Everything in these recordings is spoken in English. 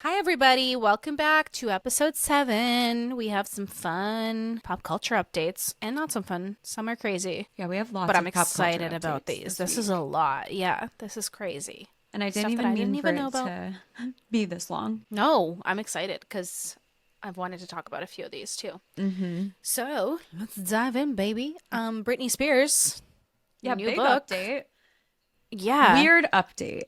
Hi, everybody. Welcome back to episode 7. We have some fun pop culture updates and not some fun. Some are crazy, Yeah, we have but lots I'm of pop culture excited about updates these. this This is a week. lot. Yeah, this is crazy. And I didn't Stuff that even I mean didn't for even know it about. to be this long. No, I'm excited because I've wanted to talk about a few of these too. Mm-hmm. So let's dive in, baby. Britney Spears, Yeah, new big book. update. Yeah, Weird update.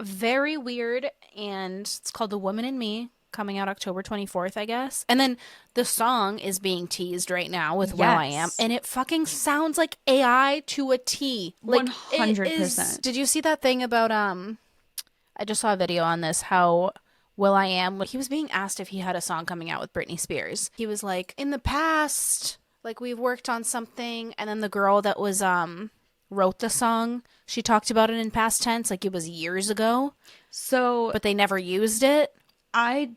very weird, and it's called The Woman in Me, coming out October 24th, I guess. And then the song is being teased right now with Will I Am, Yes. and it fucking sounds like AI to a T. Like it is. 100%. Did you see that thing about I just saw a video on this how Will I Am, he was being asked if he had a song coming out with Britney Spears. He was like, "In the past, like we've worked on something," and then the girl that was wrote the song, she talked about it in past tense, like it was years ago, So but they never used it. I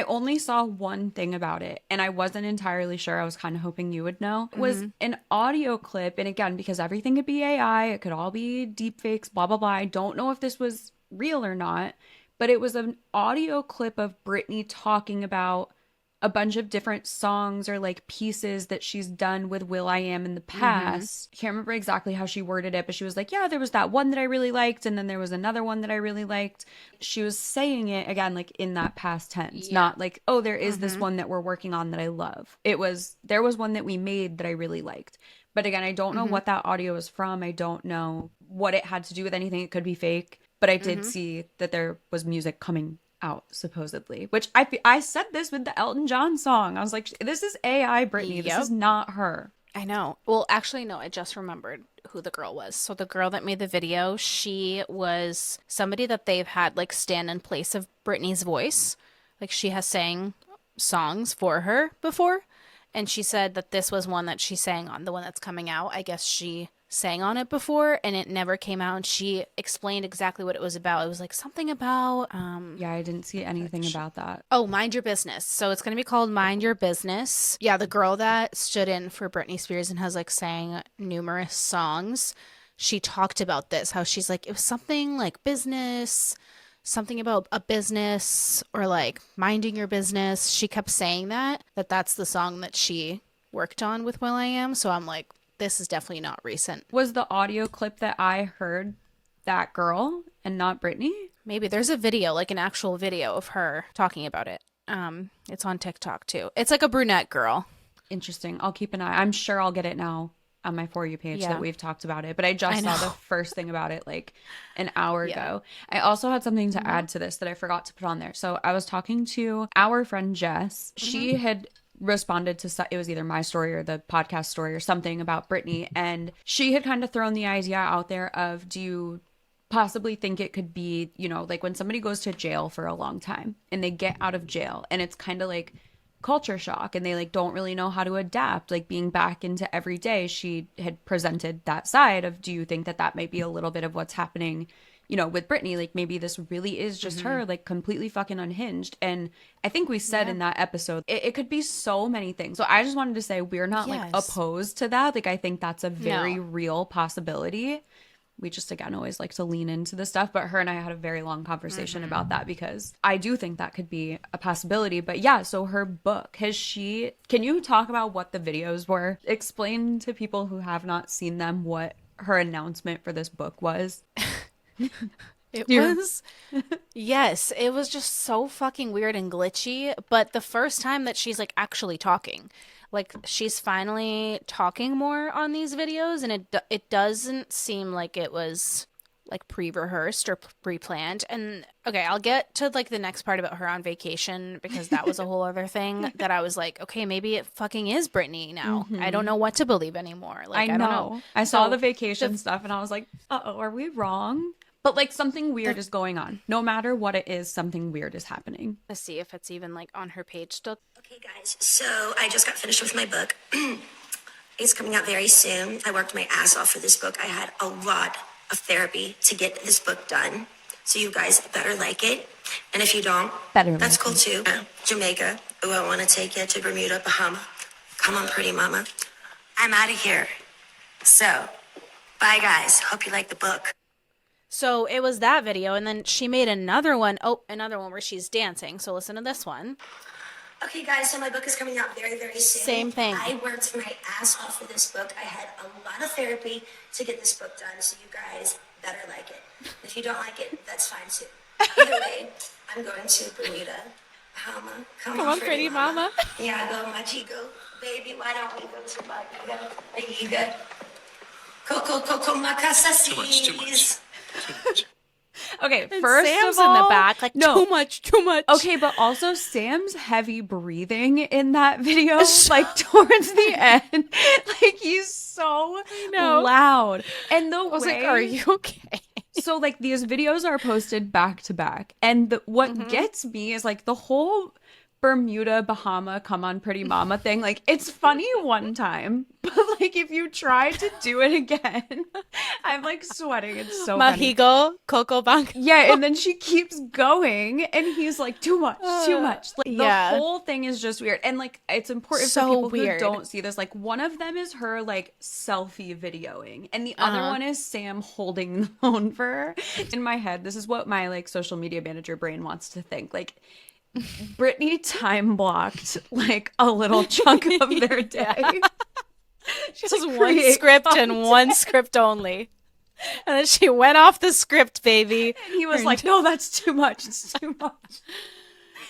only saw one thing about it and I wasn't entirely sure. I was kind of hoping you would know. It was an audio clip. And again, because everything could be AI, it could all be deep fakes, blah, blah, blah. I don't know if this was real or not, but it was an audio clip of Britney talking about a bunch of different songs or like pieces that she's done with Will I Am in the past. Can't remember exactly how she worded it, but she was like, yeah, there was that one that I really liked, and then there was another one that I really liked. She was saying it again, like in that past tense, Yeah. not like, oh, there is this one that we're working on that I love. There was one that we made that I really liked. But again, I don't know what that audio is from. I don't know what it had to do with anything. It could be fake. But I did see that there was music coming out supposedly, which I said this with the Elton John song. I was like, this is AI Britney. This Yep. is not her. I know. Well, actually, no, I just remembered who the girl was. So the girl that made the video, she was somebody that they've had like stand in place of Britney's voice. Like she has sang songs for her before. And she said that this was one that she sang on, the one that's coming out. I guess she sang on it before and it never came out. And she explained exactly what it was about. It was like something about Yeah, I didn't see anything about that. oh, Mind Your Business. So it's going to be called Mind Your Business. Yeah, the girl that stood in for Britney Spears and has like sang numerous songs, she talked about this, how she's like, it was something like business, something about a business or like minding your business. She kept saying that's the song that she worked on with Will I Am. So I'm like, this is definitely not recent. Was the audio clip that I heard that girl and not Britney? Maybe there's a video, like an actual video of her talking about it. It's on TikTok too. It's like a brunette girl. Interesting. I'll keep an eye. I'm sure I'll get it now on my For You page that Yeah, we've talked about it. But I I just saw the know. first thing about it like an hour Yeah. ago. I also had something to add to this that I forgot to put on there. So I was talking to our friend Jess. She had responded to it was either my story or the podcast story or something about Britney, and she had kind of thrown the idea out there of, do you possibly think it could be, like when somebody goes to jail for a long time and they get out of jail and it's kind of like culture shock and they like don't really know how to adapt, like being back into every day. She had presented that side of, do you think that that might be a little bit of what's happening, with Britney? Like maybe this really is just her, like completely fucking unhinged. And I think we said Yeah. in that episode, it could be so many things. So I just wanted to say we're not like Yes. opposed to that. Like I think that's a very No. real possibility. We just again always like to lean into this stuff, but her and I had a very long conversation about that because I do think that could be a possibility. But yeah, so her book, can you talk about what the videos were? Explain to people who have not seen them what her announcement for this book was. It You was, yes, it was just so fucking weird and glitchy. But the first time that she's like actually talking, like she's finally talking more on these videos, and it doesn't seem like it was like pre-rehearsed or pre-planned. And okay, I'll get to like the next part about her on vacation because that was a whole other thing that I was like, okay, maybe it fucking is Britney now. I don't know what to believe anymore. I Like I don't know. know. I saw the So vacation the stuff and I was like, uh-oh, are we wrong? But like something weird the is going on. No matter what it is, something weird is happening. let's see if it's even like on her page still. Okay, guys, so I just got finished with my book. It's coming out very soon. I worked my ass off for this book. I had a lot of therapy to get this book done. So you guys better like it. And if you don't, Better that's like cool it. too. Jamaica. Ooh, I want to take you to Bermuda, Bahama. Come on, pretty mama. I'm out of here. So, bye, guys. Hope you like the book. So it was that video, and then she made another one. Oh, another one where she's dancing. So listen to this one. Okay, guys, so my book is coming out very, very soon. Same thing. I worked my ass off for this book. I had a lot of therapy to get this book done, so you guys better like it. If you don't like it, that's fine too. Either way, I'm going to Bermuda. Bahama. Come on, pretty mama. Yeah, go, my Chico. Baby, why don't we go to Barbuda? Coco, Coco, Macasasis. Okay, And first Sam's of all, in the back, like, no. too much, too much. Okay, but also Sam's heavy breathing in that video, like towards the end, like he's so loud. And the I was way, like, are you okay? so like these videos are posted back to back, and what gets me is like the whole Bermuda, Bahama, come on, pretty mama thing. Like, it's funny one time, but like if you try to do it again, I'm like sweating. It's so funny. Mahigo, Coco Bank. Yeah, and then she keeps going, and he's like, too much, too much. Like, yeah. the whole thing is just weird. And, like, it's important So for people weird. who don't see this. Like, one of them is her, like, selfie videoing, and the other one is Sam holding the phone for her. In my head, this is what my, like, social media manager brain wants to think. Like, Brittany time blocked, like, a little chunk of their day. Just one script and one script only. And then she went off the script, baby. And he was like, no, that's too much. It's too much.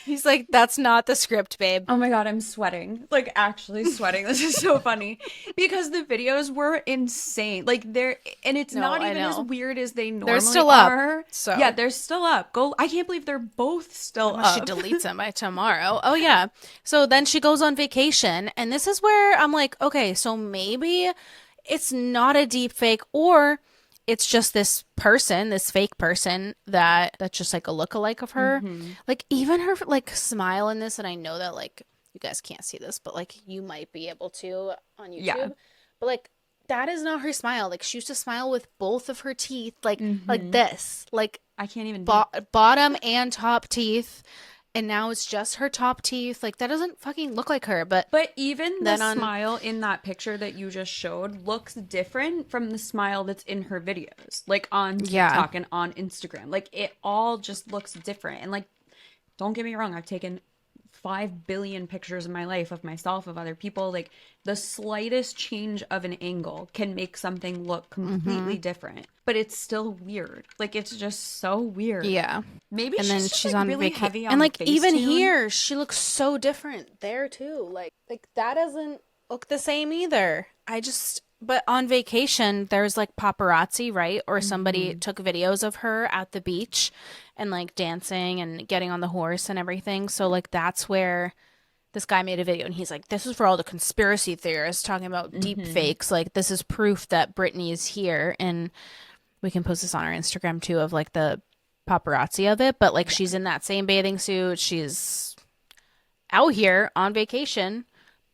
He's like, that's not the script, babe. Oh my God, I'm sweating. Like, actually sweating. This is so funny. Because the videos were insane. Like, and it's not even as weird as they normally are. They're still up. So. Yeah, they're still up. I can't believe they're both still up. She deletes them by tomorrow. Oh, yeah. So then she goes on vacation. And this is where I'm like, okay, so maybe it's not a deep fake, or it's just this person, this fake person that's just like a lookalike of her. Like, even her like smile in this, and I know that like you guys can't see this, but like you might be able to on YouTube. Yeah. But like that is not her smile. Like, she used to smile with both of her teeth, like this, like I can't even bottom and top teeth. And now it's just her top teeth. Like, that doesn't fucking look like her. But even the smile in that picture that you just showed looks different from the smile that's in her videos. Like, on TikTok and on Instagram. Like, it all just looks different. And, like, don't get me wrong. I've taken 5 billion pictures in my life of myself, of other people. Like, the slightest change of an angle can make something look completely different. But it's still weird. Like, it's just so weird. Yeah. Maybe and she's then just, she's like, on really vacation. heavy on And like, the even Facetune. here, she looks so different there too. Like that doesn't look the same either. But on vacation, there's like paparazzi, right? Or somebody took videos of her at the beach and like dancing and getting on the horse and everything. So like, that's where this guy made a video, and he's like, this is for all the conspiracy theorists talking about deep fakes. Like, this is proof that Britney is here. And we can post this on our Instagram too, of like the paparazzi of it. But like, she's in that same bathing suit. She's out here on vacation.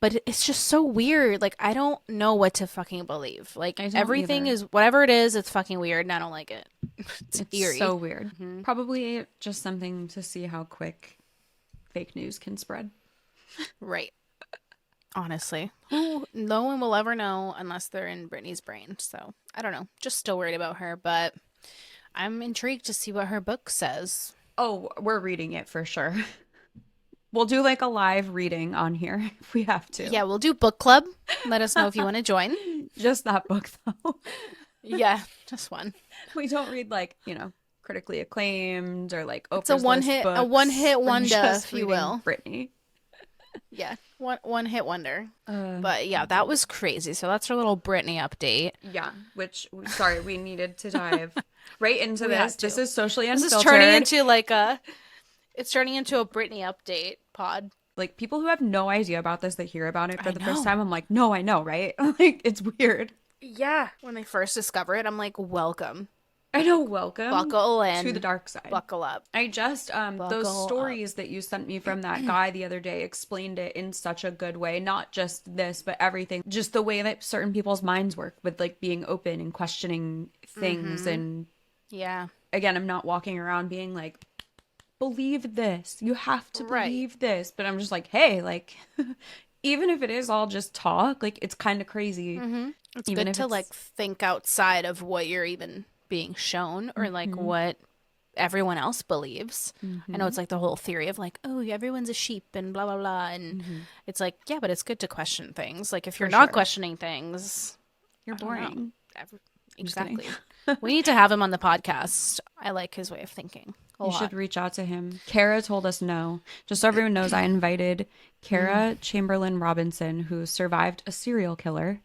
But it's just so weird. Like, I don't know what to fucking believe. Like, everything is, whatever it is, it's fucking weird, and I don't like it. It's eerie. So weird. Probably just something to see how quick fake news can spread. Right. Honestly. No one will ever know unless they're in Britney's brain. So, I don't know. Just still worried about her, but I'm intrigued to see what her book says. Oh, we're reading it for sure. We'll do like a live reading on here if we have to. Yeah, we'll do book club. Let us know if you want to join. Just that book, though. Yeah, just one. We don't read like, critically acclaimed or like It's a one hit wonder, if you will. Britney. Yeah, one hit wonder. But yeah, that was crazy. So that's our little Britney update. Yeah, which sorry, we needed to dive right into this. This is socially unfiltered. This is turning into like it's turning into a Britney update pod. Like, people who have no idea about this, they hear about it for the first time. I'm like, no, I know, right? Like, it's weird. Yeah. When they first discover it, I'm like, welcome. I know, welcome. Buckle in. To the dark side. Buckle up. I just, those stories that you sent me from that guy the other day explained it in such a good way. Not just this, but everything. Just the way that certain people's minds work with, like, being open and questioning things. And yeah. Again, I'm not walking around being like, believe this. You have to believe this. But I'm just like, hey, like, even if it is all just talk, like, it's kind of crazy. It's even good to like think outside of what you're even being shown or like what everyone else believes. I know it's like the whole theory of like, oh, everyone's a sheep and blah blah blah, and it's like, yeah, but it's good to question things. Like if you're For not sure. questioning things, You're I don't know. boring. just kidding. Exactly. We need to have him on the podcast. I like his way of thinking a You lot. should reach out to him. Kara told us no. Just so everyone knows, I invited Kara Chamberlain Robinson, who survived a serial killer,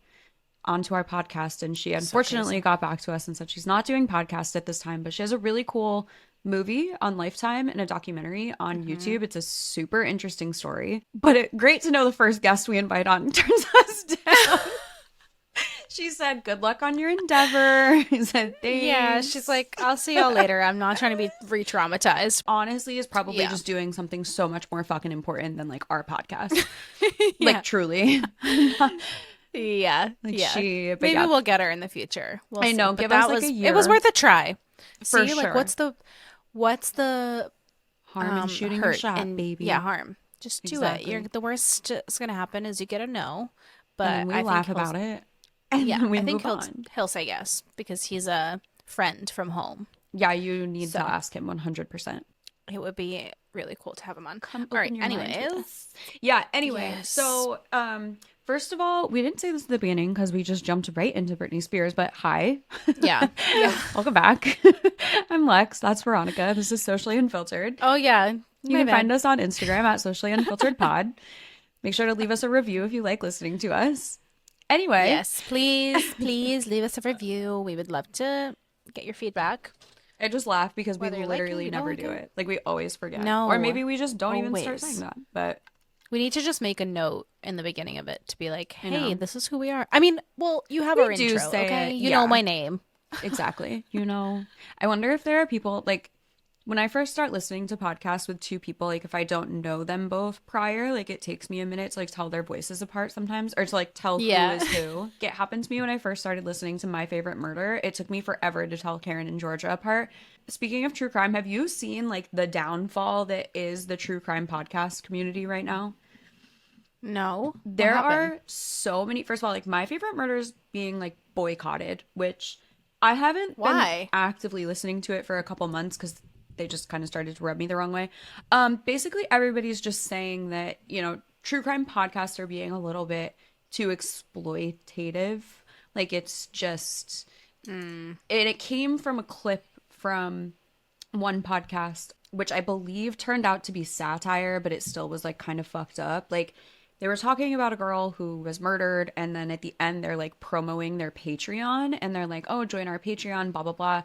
onto our podcast. And she unfortunately got back to us and said she's not doing podcasts at this time, but she has a really cool movie on Lifetime and a documentary on YouTube. It's a super interesting story. But great to know the first guest we invite on turns us down. She said, good luck on your endeavor. He said, thanks. Yeah, she's like, I'll see y'all later. I'm not trying to be re-traumatized. Honestly, is probably Yeah. just doing something so much more fucking important than like our podcast. Yeah. Like truly. Yeah. Like yeah. but Maybe yeah. we'll get her in the future. We'll I see. know, But give that us, like, was a it was year. worth a try. For See, like sure. what's the Harm in shooting hurt a shot, and baby. yeah, harm. Just do it. Exactly. The worst that's gonna happen is you get a no. But And then we I think laugh he'll- about it. And Yeah, then we I think move on. he'll say yes because he's a friend from home. Yeah, you need So. to ask him 100%. It would be really cool to have him on. Come All right. open your minds with Anyways, us. Yeah, anyway. Yes. So, first of all, we didn't say this at the beginning because we just jumped right into Britney Spears, but hi. yeah. Welcome back. I'm Lex. That's Veronica. This is Socially Unfiltered. Oh yeah. You can find us on Instagram at Socially Unfiltered Pod. Make sure to leave us a review if you like listening to us. Anyway. Yes, please leave us a review. We would love to get your feedback. I just laugh because we Whether you like it, literally you don't never like do it. it. Like we always forget. No. Or maybe we just don't even start Always. saying that. But We need to just make a note in the beginning of it to be like, know. hey, this is who we are. I mean, well, you have We our do intro, say okay? it, You yeah. know my name. exactly. I wonder if there are people like when I first start listening to podcasts with two people, like if I don't know them both prior, like it takes me a minute to like tell their voices apart sometimes or to like tell Yeah. who is who. It happened to me when I first started listening to My Favorite Murder. It took me forever to tell Karen and Georgia apart. Speaking of true crime, have you seen like the downfall that is the true crime podcast community right now? No. There What happened? are so many. First of all, like My Favorite Murders being like boycotted, which I haven't Why? been actively listening to it for a couple months because they just kind of started to rub me the wrong way. Basically, everybody's just saying that, true crime podcasts are being a little bit too exploitative. Like it's just, and it came from a clip from one podcast, which I believe turned out to be satire, but it still was like kind of fucked up. Like they were talking about a girl who was murdered, and then at the end they're like promoting their Patreon, and they're like, oh, join our Patreon, blah blah blah.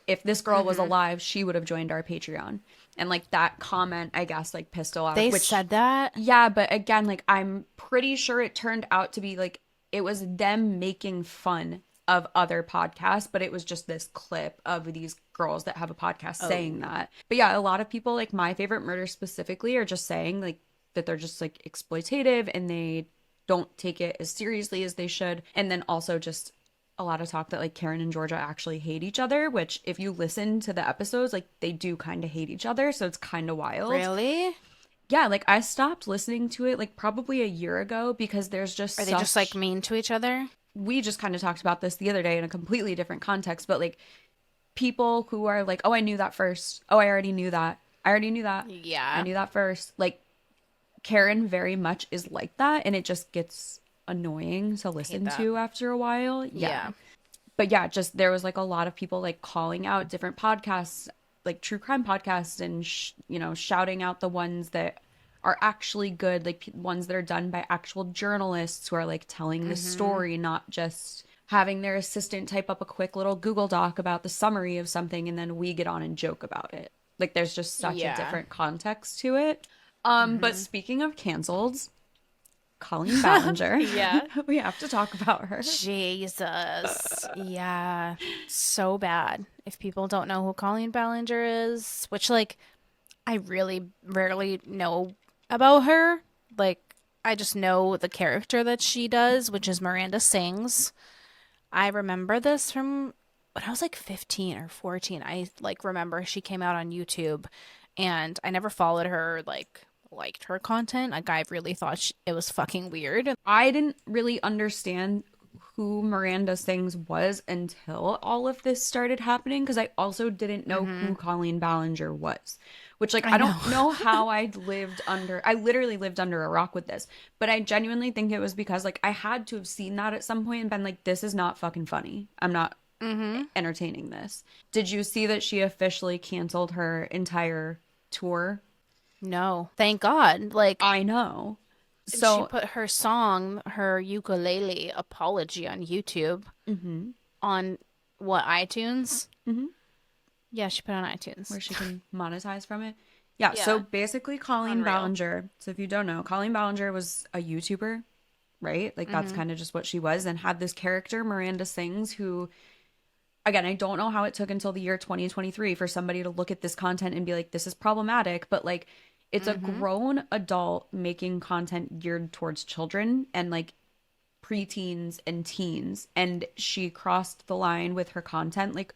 If this girl was alive, she would have joined our Patreon. And like that comment, I guess, like pissed a lot. They said that? Yeah, but again, like I'm pretty sure it turned out to be like it was them making fun of other podcasts, but it was just this clip of these girls that have a podcast saying that. But yeah, a lot of people, like My Favorite Murder specifically, are just saying like that they're just like exploitative and they don't take it as seriously as they should. And then also just a lot of talk that like Karen and Georgia actually hate each other, which if you listen to the episodes, like they do kind of hate each other. So it's kind of wild. Really? Yeah, like I stopped listening to it like probably a year ago because there's just Are they just like mean to each other? we just kind of talked about this the other day in a completely different context, but like people who are like, oh, I knew that first. Oh, I already knew that. I already knew that. Yeah. I knew that first. Like Karen very much is like that, and it just gets annoying to listen that. to after a while. Yeah. But yeah, just there was like a lot of people like calling out different podcasts, like true crime podcasts, and shouting out the ones that are actually good, like ones that are done by actual journalists who are like telling the story, not just having their assistant type up a quick little Google Doc about the summary of something and then we get on and joke about it. Like there's just such a different context to it. But speaking of canceled, Colleen Ballinger. Yeah. We have to talk about her. Jesus. Yeah. So bad. If people don't know who Colleen Ballinger is, which like I really rarely know about her. Like I just know the character that she does, which is Miranda Sings. I remember this from when I was like 15 or 14. I like remember she came out on YouTube and I never followed her, liked her content. Like I really thought it was fucking weird. I didn't really understand who Miranda Sings was until all of this started happening, because I also didn't know who Colleen Ballinger was. Which, like, I I know. don't know how I literally lived under a rock with this. But I genuinely think it was because, like, I had to have seen that at some point and been like, this is not fucking funny. I'm not entertaining this. Did you see that she officially canceled her entire tour? No, thank God. Like, I know. she So, put her song, her ukulele apology on YouTube on what, iTunes? Yeah, she put it on iTunes. where she can monetize from it. Yeah, so Yeah. basically Colleen Unreal. Ballinger, so if you don't know, Colleen Ballinger was a YouTuber, right? Like that's kind of just what she was, and had this character, Miranda Sings, who, again, I don't know how it took until the year 2023 for somebody to look at this content and be like, this is problematic, but like it's a grown adult making content geared towards children and like preteens and teens, and she crossed the line with her content like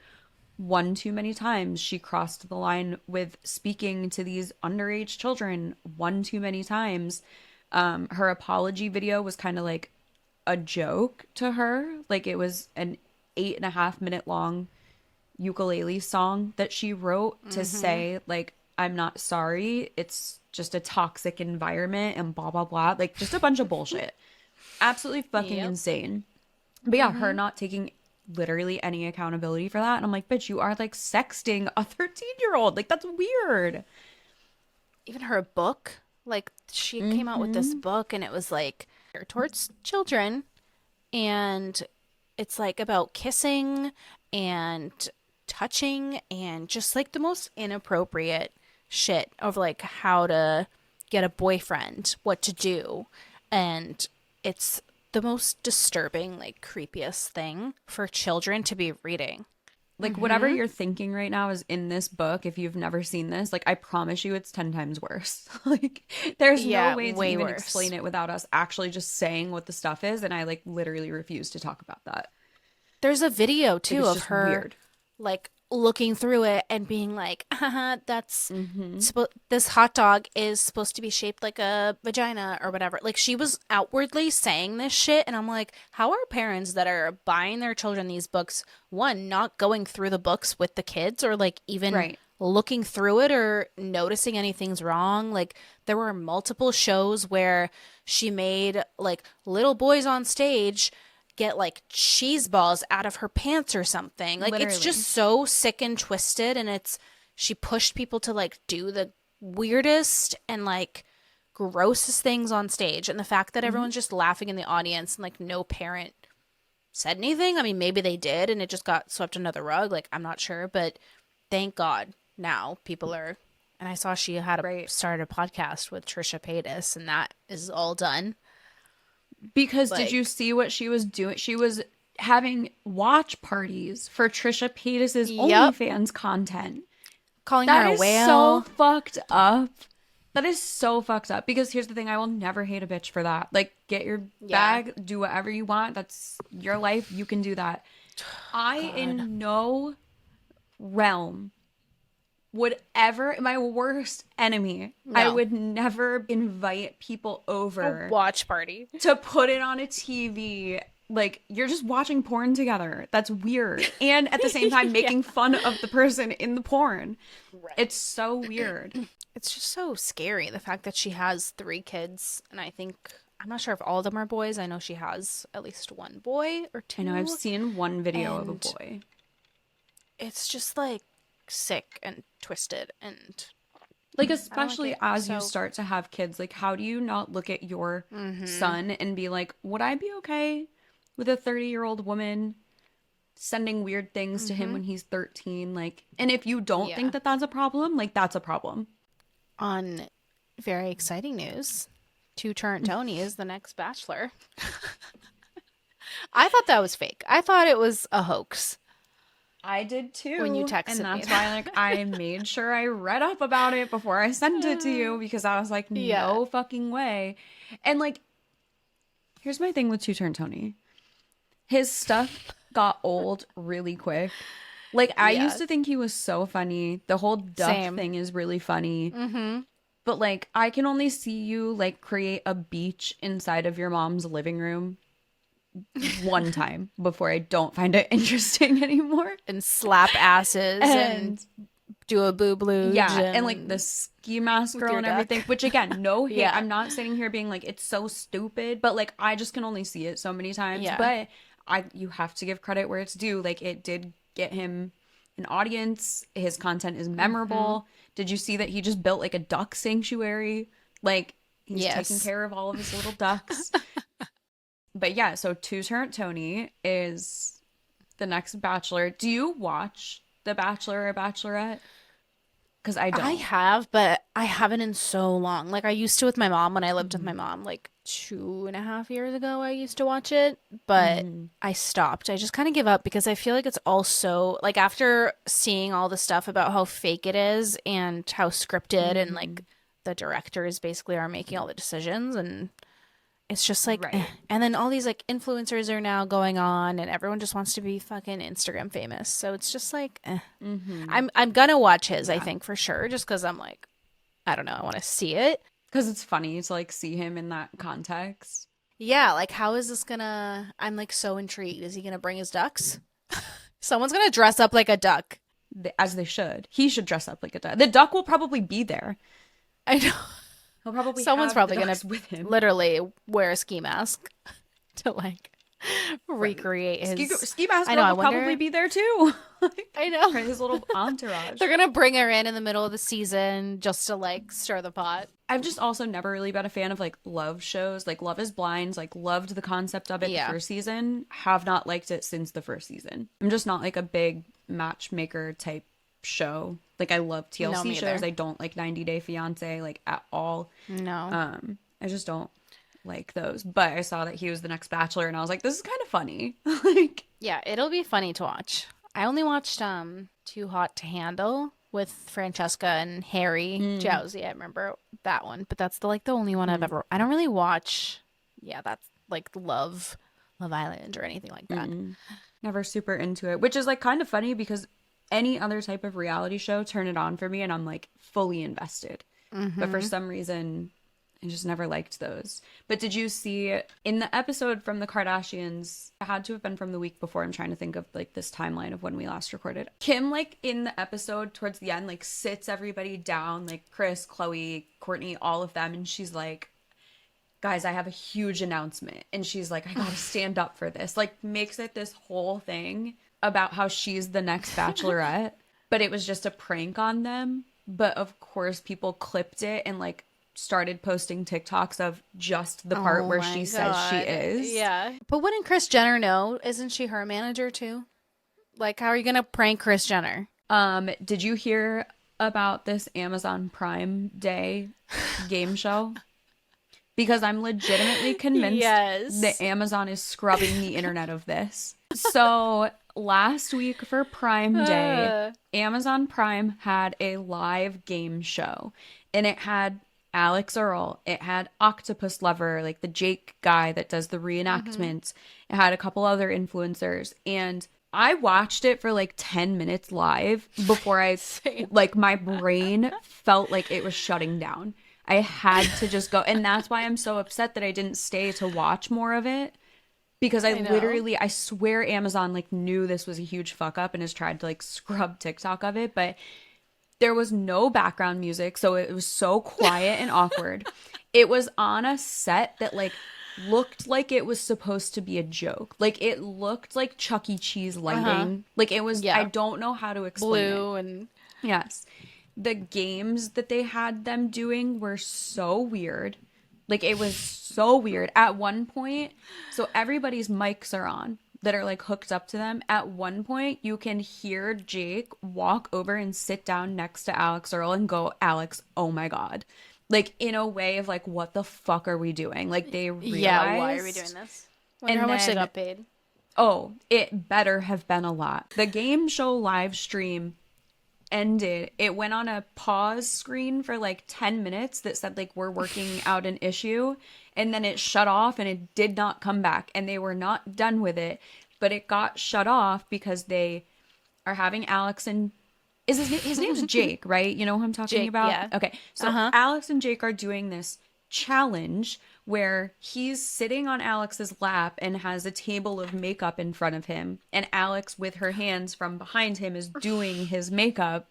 one too many times. She crossed the line with speaking to these underage children one too many times. Her apology video was kind of like a joke to her. Like it was an 8.5 minute long ukulele song that she wrote to say, like, I'm not sorry. It's just a toxic environment and blah, blah, blah. Like just a bunch of bullshit. Absolutely fucking Yep. insane. But yeah, her not taking literally any accountability for that. And I'm like, bitch, you are like sexting a 13-year-old. Like, that's weird. Even her book, like, she came out with this book and it was like towards children, and it's like about kissing and touching and just like the most inappropriate shit of like how to get a boyfriend, what to do. And it's the most disturbing, like creepiest thing for children to be reading. Like, whatever you're thinking right now is in this book. If you've never seen this, like, I promise you it's 10 times worse. Like, there's Yeah, no way to way even worse. explain it without us actually just saying what the stuff is. And I, like, literally refuse to talk about that. There's a video Like, too it's of just her weird. like looking through it and being like, haha, that's this hot dog is supposed to be shaped like a vagina or whatever. Like she was outwardly saying this shit, and I'm like, how are parents that are buying their children these books, one, not going through the books with the kids or like even Right. looking through it or noticing anything's wrong? Like there were multiple shows where she made like little boys on stage get like cheese balls out of her pants or something. Like it's Literally. just so sick and twisted, and it's she pushed people to like do the weirdest and like grossest things on stage, and the fact that everyone's just laughing in the audience and like no parent said anything. I mean, maybe they did and it just got swept under the rug, like I'm not sure, but thank God now people are. And I saw she had Right. started a podcast with Trisha Paytas, and that is all done. Because did Like, you see what she was doing? She was having watch parties for Trisha Paytas's Yep. OnlyFans content. calling That her a is whale. so fucked up. That is so fucked up. Because here's the thing, I will never hate a bitch for that. Like, get your bag, do whatever you want. That's your life. You can do that. I, in no realm, would ever, my worst enemy, I No. would never invite people over Watch party. to put it on a TV. Like, you're just watching porn together. That's weird. And at the same time, making fun of the person in the porn. Right. It's so weird. It's just so scary, the fact that she has 3 kids, and I think I'm not sure if all of them are boys. I know she has at least one boy or 2. I know, I've seen one video of a And boy. it's just like sick and twisted, and Like, especially it, as you so- start to have kids, like, how do you not look at your son and be like, would I be okay with a 30-year-old woman sending weird things to him when he's 13? Like, and if you don't think that that's a problem, like, that's a problem. on very exciting news, Two Turnt Tony is the next Bachelor. I thought that was fake. I thought it was a hoax. I did too. When you texted and me that's why, like, I made sure I read up about it before I sent it to you, because I was like, no fucking way. And like, here's my thing with Two Turn Tony. His stuff got old really quick. Like, I used to think he was so funny. The whole duck Same. thing is really funny. But like, I can only see you like create a beach inside of your mom's living room one time before I don't find it interesting anymore. And slap asses and do a boob luge. Yeah, and like the ski mask girl and everything, which again, no hate. Yeah. I'm not sitting here being like, it's so stupid, but like, I just can only see it so many times. Yeah. But you have to give credit where it's due. Like, it did get him an audience. His content is memorable. Did you see that he just built like a duck sanctuary? Like, he's taking care of all of his little ducks. But yeah, so Two Turnt Tony is the next Bachelor. Do you watch The Bachelor or Bachelorette? Because I don't. I have, but I haven't in so long. Like I used to with my mom when I lived with my mom like 2.5 years ago. I used to watch it, but I stopped. I just kind of give up because I feel like it's also like after seeing all the stuff about how fake it is and how scripted and like the directors basically are making all the decisions and it's just like and then all these like influencers are now going on and everyone just wants to be fucking Instagram famous. So it's just like I'm gonna watch his, I think, for sure, just because I'm like, I don't know, I want to see it. Because it's funny to like see him in that context. Yeah, like how is this gonna I'm like so intrigued. Is he gonna bring his ducks? Someone's gonna dress up like a duck. As they should. He should dress up like a duck. The duck will probably be there. I know. He'll probably Someone's probably gonna with him. literally wear a ski mask to like recreate his ski mask. I know. Will probably be there too. I know. His little entourage. They're gonna bring her in the middle of the season just to like stir the pot. I've just also never really been a fan of like love shows. Like Love is Blind. Like loved the concept of it the first season. Have not liked it since the first season. I'm just not like a big matchmaker type show. Like I love TLC shows. I don't like 90 Day Fiance like at all. No. I just don't like those. But I saw that he was the next Bachelor and I was like, this is kind of funny. Like, yeah, it'll be funny to watch. I only watched Too Hot to Handle with Francesca and Harry Jowsey. I remember that one, but that's the only one I've ever. I don't really watch. Yeah, that's like Love Island or anything like that. Never super into it, which is like kind of funny because any other type of reality show, turn it on for me and I'm like fully invested. But for some reason, I just never liked those. But did you see in the episode from the Kardashians, it had to have been from the week before, I'm trying to think of like this timeline of when we last recorded. Kim, like in the episode towards the end, like sits everybody down, like Chris, Chloe, Courtney, all of them. And she's like, guys, I have a huge announcement. And she's like, I gotta stand up for this. Like makes it this whole thing about how she's the next Bachelorette. But it was just a prank on them. But of course people clipped it and like started posting TikToks of just the part where she says she is. Yeah. But wouldn't Kris Jenner know? Isn't she her manager too? Like, how are you going to prank Kris Jenner? Did you hear about this Amazon Prime Day game show? Because I'm legitimately convinced that Amazon is scrubbing the internet of this. So last week for Prime Day, Amazon Prime had a live game show and it had Alex Earl, it had Octopus Lover, like the Jake guy that does the reenactments. It had a couple other influencers and I watched it for like 10 minutes live before I like my brain felt like it was shutting down. I had to just go, and that's why I'm so upset that I didn't stay to watch more of it, because I swear Amazon like knew this was a huge fuck up and has tried to like scrub TikTok of it, but there was no background music, so it was so quiet and awkward. It was on a set that like looked like it was supposed to be a joke. Like it looked like Chuck E. Cheese lighting. Like it was, I don't know how to explain Blue it. and yes. The games that they had them doing were so weird. Like it was so weird. At one point, so everybody's mics are on that are like hooked up to them. At one point, you can hear Jake walk over and sit down next to Alex Earl and go, Alex, oh my God. Like in a way of like, what the fuck are we doing? Like they realized. Yeah, why are we doing this? Wonder how much they got paid. Oh, it better have been a lot. The game show live stream ended. It went on a pause screen for like 10 minutes that said like we're working out an issue, and then it shut off and it did not come back, and they were not done with it, but it got shut off because they are having Alex and his name's Jake, right? You know who I'm talking about? Yeah. Okay. So Alex and Jake are doing this challenge where he's sitting on Alex's lap and has a table of makeup in front of him, and Alex with her hands from behind him is doing his makeup,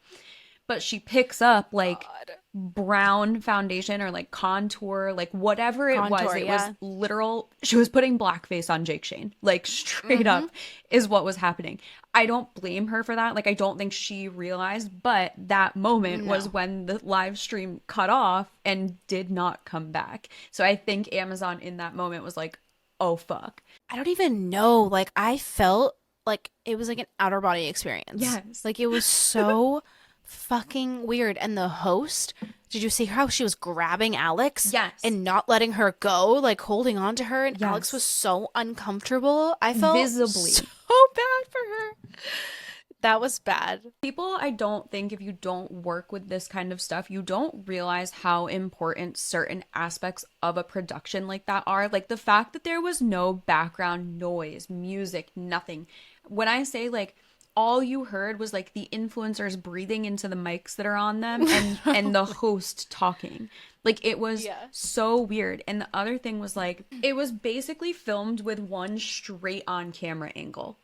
but she picks up like brown foundation or like contour, like whatever it was. Contour, It yeah. was literal. She was putting blackface on Jake Shane, like straight up is what was happening. I don't blame her for that. Like, I don't think she realized, but that moment was when the live stream cut off and did not come back. So I think Amazon in that moment was like, oh, fuck. I don't even know. Like, I felt like it was like an outer body experience. Yes. Like, it was so fucking weird. And the host, did you see how she was grabbing Alex? Yes. And not letting her go, like holding on to her. And Yes. Alex was so uncomfortable. I felt Visibly. so bad for her. That was bad. People, I don't think if you don't work with this kind of stuff, you don't realize how important certain aspects of a production like that are. Like the fact that there was no background noise, music, nothing. When I say like all you heard was like the influencers breathing into the mics that are on them and the host talking. Like it was so weird. And the other thing was like it was basically filmed with one straight on camera angle.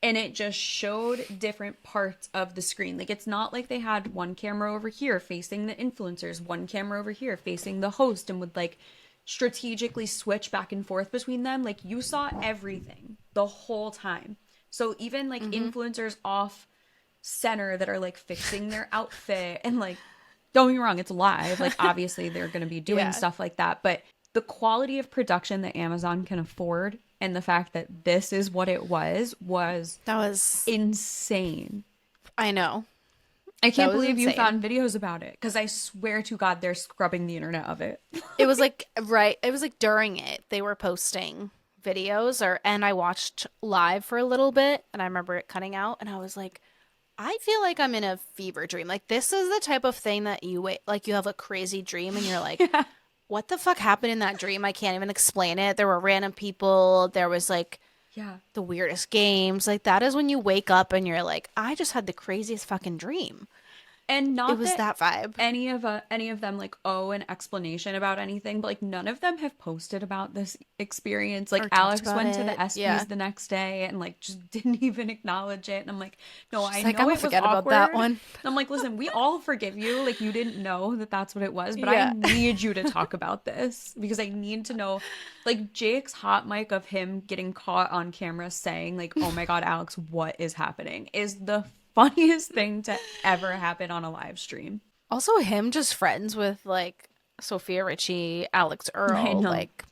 And it just showed different parts of the screen. Like, it's not like they had one camera over here facing the influencers, one camera over here facing the host, and would, like, strategically switch back and forth between them. Like, you saw everything the whole time. So even, like, influencers off center that are, like, fixing their outfit and, like, don't get me wrong, it's live. Like, obviously, they're going to be doing stuff like that. But the quality of production that Amazon can afford and the fact that this is what it was that was insane. I know. I can't believe you found videos about it because I swear to God they're scrubbing the internet of it. It was like it was like during it they were posting videos and I watched live for a little bit and I remember it cutting out and I was like, I feel like I'm in a fever dream. Like this is the type of thing that you have a crazy dream and you're like, what the fuck happened in that dream? I can't even explain it. There were random people. There was like the weirdest games. Like that is when you wake up and you're like, I just had the craziest fucking dream. And not it was that vibe. Any of them like owe an explanation about anything, but like none of them have posted about this experience. Like Alex went to the SPs the next day and like just didn't even acknowledge it. And I'm like, no, She's I like, know I'm it was forget awkward. about that one. And I'm like, listen, we all forgive you. Like you didn't know that that's what it was, but I need you to talk about this because I need to know. Like Jake's hot mic of him getting caught on camera saying like, oh my God, Alex, what is happening? Is the funniest thing to ever happen on a live stream. Also him just friends with like Sophia Richie, Alex Earl, like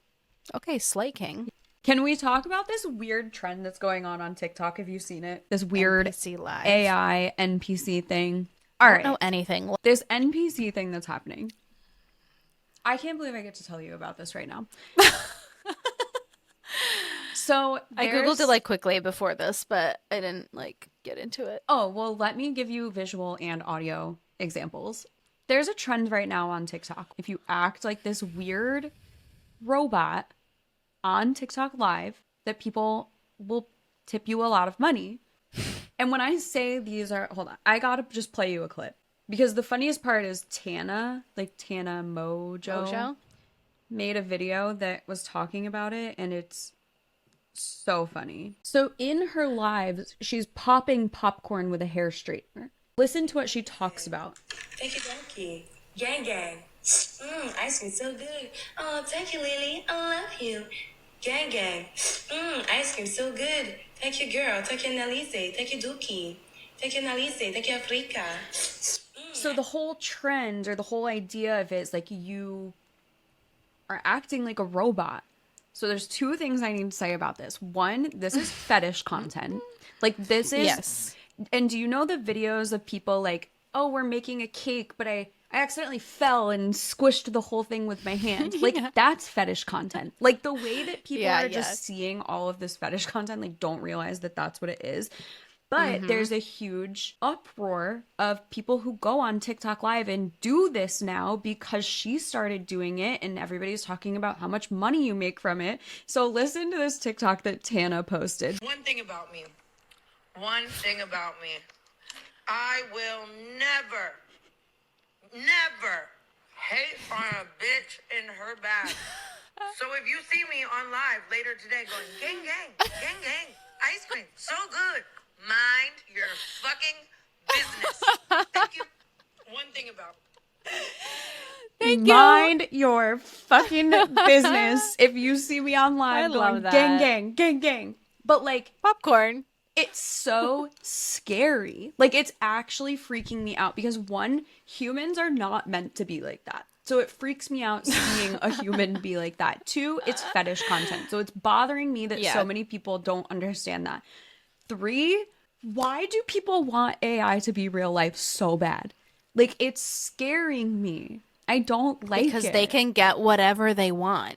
okay, Slay King. Can we talk about this weird trend that's going on TikTok? Have you seen it? This weird NPC live. AI NPC thing. All right. I don't know anything. This NPC thing that's happening. I can't believe I get to tell you about this right now. So I googled it like quickly before this, but I didn't like get into it. Oh, well, let me give you visual and audio examples. There's a trend right now on TikTok. If you act like this weird robot on TikTok Live, that people will tip you a lot of money. And when I say these are, hold on, I gotta just play you a clip. Because the funniest part is Tana Mojo made a video that was talking about it, and it's so funny. So in her lives, she's popping popcorn with a hair straightener. Listen to what she talks about. Thank you, donkey. Gang gang. Ice cream so good. Oh, thank you, Lily. I love you. Gang gang. Ice cream so good. Thank you, girl. Thank you, Nalise. Thank you, Dookie. Thank you, Nalise. Thank you, Africa. So the whole trend or the whole idea of it is like you are acting like a robot. So there's two things I need to say about this. One, this is fetish content. Like this is... Yes. And do you know the videos of people like, oh, we're making a cake, but I accidentally fell and squished the whole thing with my hand. Like that's fetish content. Like the way that people are just seeing all of this fetish content, like don't realize that that's what it is. But there's a huge uproar of people who go on TikTok Live and do this now because she started doing it and everybody's talking about how much money you make from it. So listen to this TikTok that Tana posted. One thing about me, I will never hate on a bitch in her bag. So if you see me on live later today going, gang, gang, gang, gang, ice cream, so good, mind your fucking business. Thank you. One thing about Thank Mind your fucking business if you see me on I live love going that. gang, gang, gang, gang. But like, Popcorn. it's so scary. Like, it's actually freaking me out because one, humans are not meant to be like that. So it freaks me out seeing a human be like that. Two, it's fetish content. So it's bothering me that so many people don't understand that. Three, why do people want AI to be real life so bad? Like, it's scaring me. I don't like Because it. they can get whatever they want.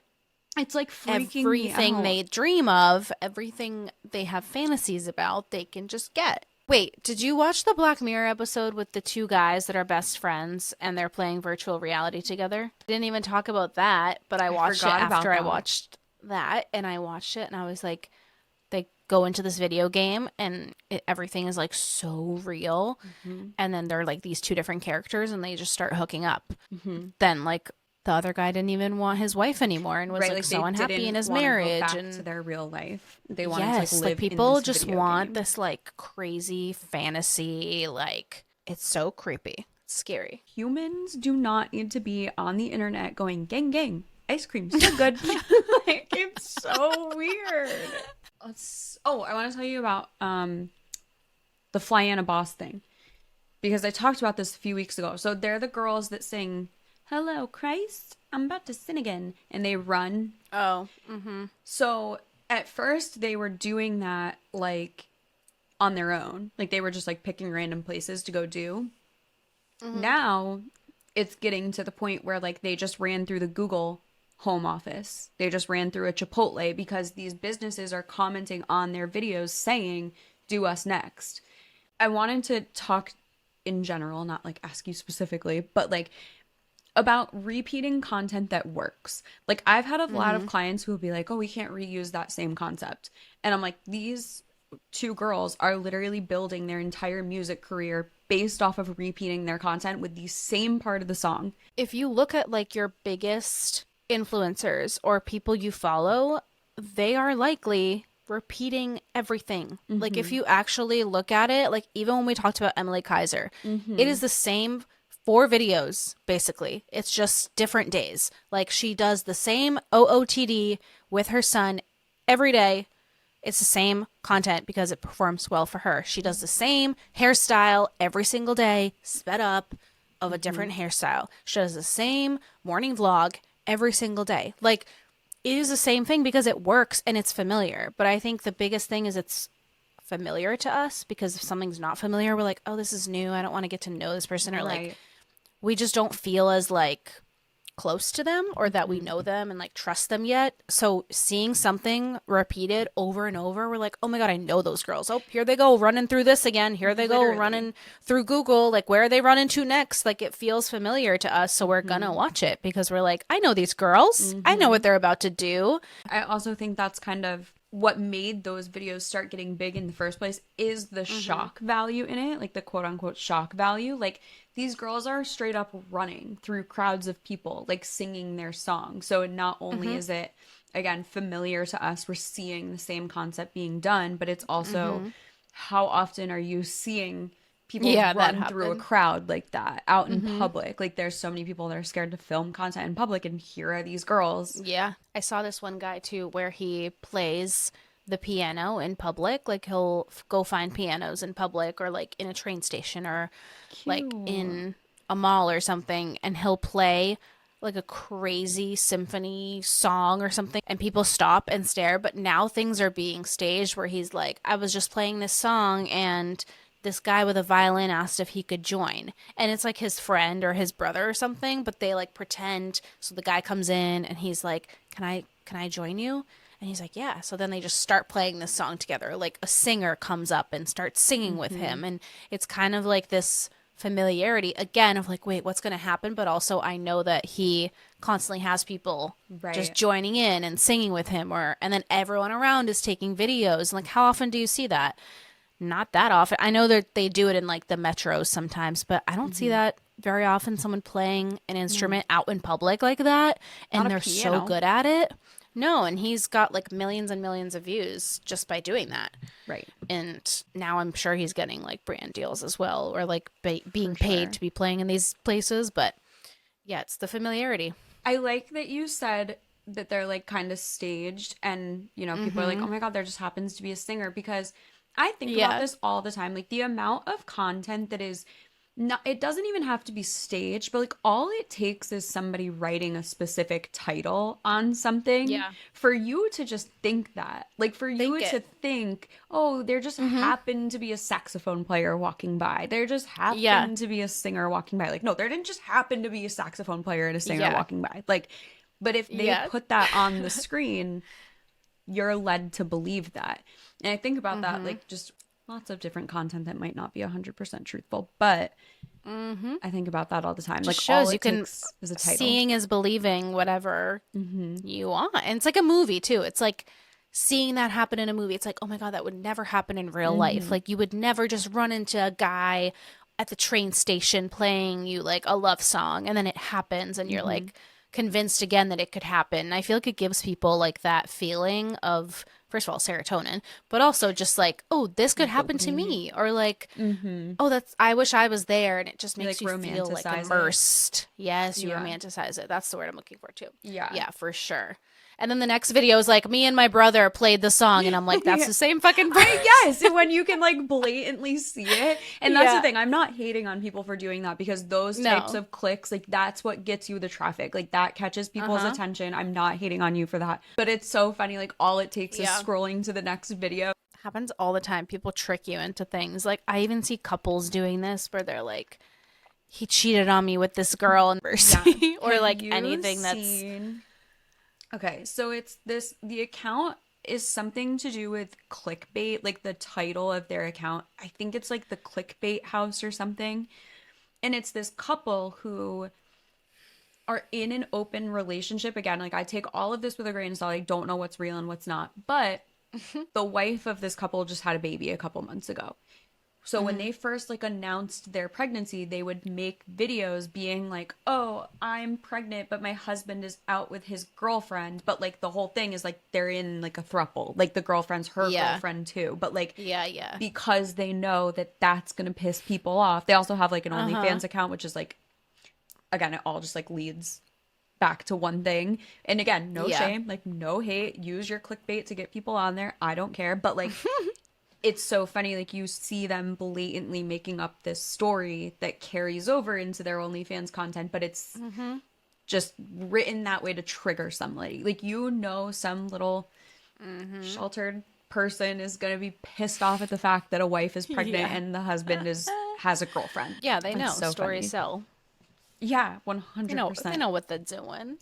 It's like freaking Everything me out. they dream of, everything they have fantasies about, they can just get. Wait, did you watch the Black Mirror episode with the two guys that are best friends and they're playing virtual reality together? Didn't even talk about that, but I watched it forgot about after I that. watched that, and I watched it and I was like, they go into this video game and everything is like so real, and then they're like these two different characters and they just start hooking up. Then like the other guy didn't even want his wife anymore and was Right, like so they unhappy didn't in his wanna go marriage back and to their real life. They wanted yes, to like like live in people this just video want game. this like crazy fantasy, like it's so creepy. It's scary. Humans do not need to be on the internet going gang gang. Ice cream so good. Like, it's so weird. I want to tell you about the Flyana Boss thing because I talked about this a few weeks ago. So they're the girls that sing "Hello Christ, I'm about to sin again," and they run. Oh, So at first they were doing that like on their own. Like they were just like picking random places to go do. Now it's getting to the point where like they just ran through the Google home office. They just ran through a Chipotle because these businesses are commenting on their videos saying, "Do us next." I wanted to talk in general, not like ask you specifically, but like about repeating content that works. Like I've had a lot of clients who will be like, "Oh, we can't reuse that same concept." And I'm like, these two girls are literally building their entire music career based off of repeating their content with the same part of the song. if you look at like your biggest influencers or people you follow, they are likely repeating everything. Like if you actually look at it, like even when we talked about Emily Kaiser, it is the same 4 videos basically. It's just different days. Like she does the same OOTD with her son every day. It's the same content because it performs well for her. She does the same hairstyle every single day, sped up of a different hairstyle. She does the same morning vlog every single day. Like it is the same thing because it works and it's familiar. But I think the biggest thing is it's familiar to us because if something's not familiar, we're like, oh, this is new. I don't want to get to know this person, or like we just don't feel as like close to them or that we know them and like trust them yet. So seeing something repeated over and over, we're like, oh my God, I know those girls. Oh, here they go running through this again. Here they go running through Google. Like, where are they running to next? Like, it feels familiar to us. So we're going to watch it because we're like, I know these girls. I know what they're about to do. I also think that's kind of what made those videos start getting big in the first place is the shock value in it, like the quote unquote shock value. Like these girls are straight up running through crowds of people, like singing their song. So not only is it, again, familiar to us, we're seeing the same concept being done, but it's also how often are you seeing people run through a crowd like that out in public? Like there's so many people that are scared to film content in public, and here are these girls. Yeah. I saw this one guy too where he plays the piano in public. Like he'll go find pianos in public or like in a train station or like in a mall or something, and he'll play like a crazy symphony song or something and people stop and stare. But now things are being staged where he's like, I was just playing this song and this guy with a violin asked if he could join, and it's like his friend or his brother or something, but they like pretend. So the guy comes in and he's like, can I join you? And he's like, yeah. So then they just start playing this song together. Like a singer comes up and starts singing with him, and it's kind of like this familiarity again of like, wait, what's going to happen? But also I know that he constantly has people just joining in and singing with him, and then everyone around is taking videos. And like, how often do you see that? Not that often. I know that they do it in like the metros sometimes, but I don't see that very often someone playing an instrument out in public like that, and Not a they're so piano. good at it. No, and he's got like millions and millions of views just by doing that. Right. And now I'm sure he's getting like brand deals as well, or like being For paid sure. to be playing in these places. But yeah, it's the familiarity. I like that you said that they're like kind of staged and, you know, people are like, oh my God, there just happens to be a singer, because I think about Yeah. this all the time. Like the amount of content that is not, it doesn't even have to be staged, but like all it takes is somebody writing a specific title on something Yeah. for you to just think that. Like for you Think to it. think, oh, there just happened to be a saxophone player walking by. There just Yeah. happened to be a singer walking by. Like, no, there didn't just happen to be a saxophone player and a singer Yeah. walking by. Like, but if they Yeah. put that on the screen, you're led to believe that. And I think about that, like just lots of different content that might not be 100% truthful, but I think about that all the time. Like Just all shows you it can takes is a title. seeing is believing whatever you want. And it's like a movie too. It's like seeing that happen in a movie. It's like, oh my God, that would never happen in real life. Like you would never just run into a guy at the train station playing you like a love song and then it happens and you're like convinced again that it could happen. And I feel like it gives people like that feeling of, first of all, serotonin, but also just like, oh, this could happen to me, or like, oh, that's, I wish I was there, and it just makes like, you feel like romanticize it. immersed. Yes, you Yeah. romanticize it. That's the word I'm looking for too. Yeah. Yeah, for sure. And then the next video is like me and my brother played the song, and I'm like, that's the same fucking thing. Yes, when you can like blatantly see it. And that's Yeah. the thing. I'm not hating on people for doing that, because those No. types of clicks, like that's what gets you the traffic. Like that catches people's attention. I'm not hating on you for that. But it's so funny. Like all it takes is Yeah. scrolling to the next video. Happens all the time. People trick you into things. Like I even see couples doing this where they're like, he cheated on me with this girl and or Have like you anything that's seen- Okay, so it's this, the account is something to do with clickbait, like the title of their account. I think it's like the Clickbait House or something. And it's this couple who are in an open relationship. Again, like I take all of this with a grain of salt. I don't know what's real and what's not. But the wife of this couple just had a baby a couple months ago. So when they first like announced their pregnancy, they would make videos being like, "Oh, I'm pregnant, but my husband is out with his girlfriend." But like the whole thing is like they're in like a throuple. Like the girlfriend's her Yeah. girlfriend too. But like yeah. because they know that that's going to piss people off. They also have like an OnlyFans account, which is like, again, it all just like leads back to one thing. And again, no Yeah. shame, like no hate. Use your clickbait to get people on there. I don't care. But like, it's so funny. Like you see them blatantly making up this story that carries over into their OnlyFans content, but it's just written that way to trigger somebody. Like, you know, some little sheltered person is going to be pissed off at the fact that a wife is pregnant Yeah. and the husband has a girlfriend. Yeah, they know. It's so Stories funny. sell. Yeah, 100%. They know what they're doing.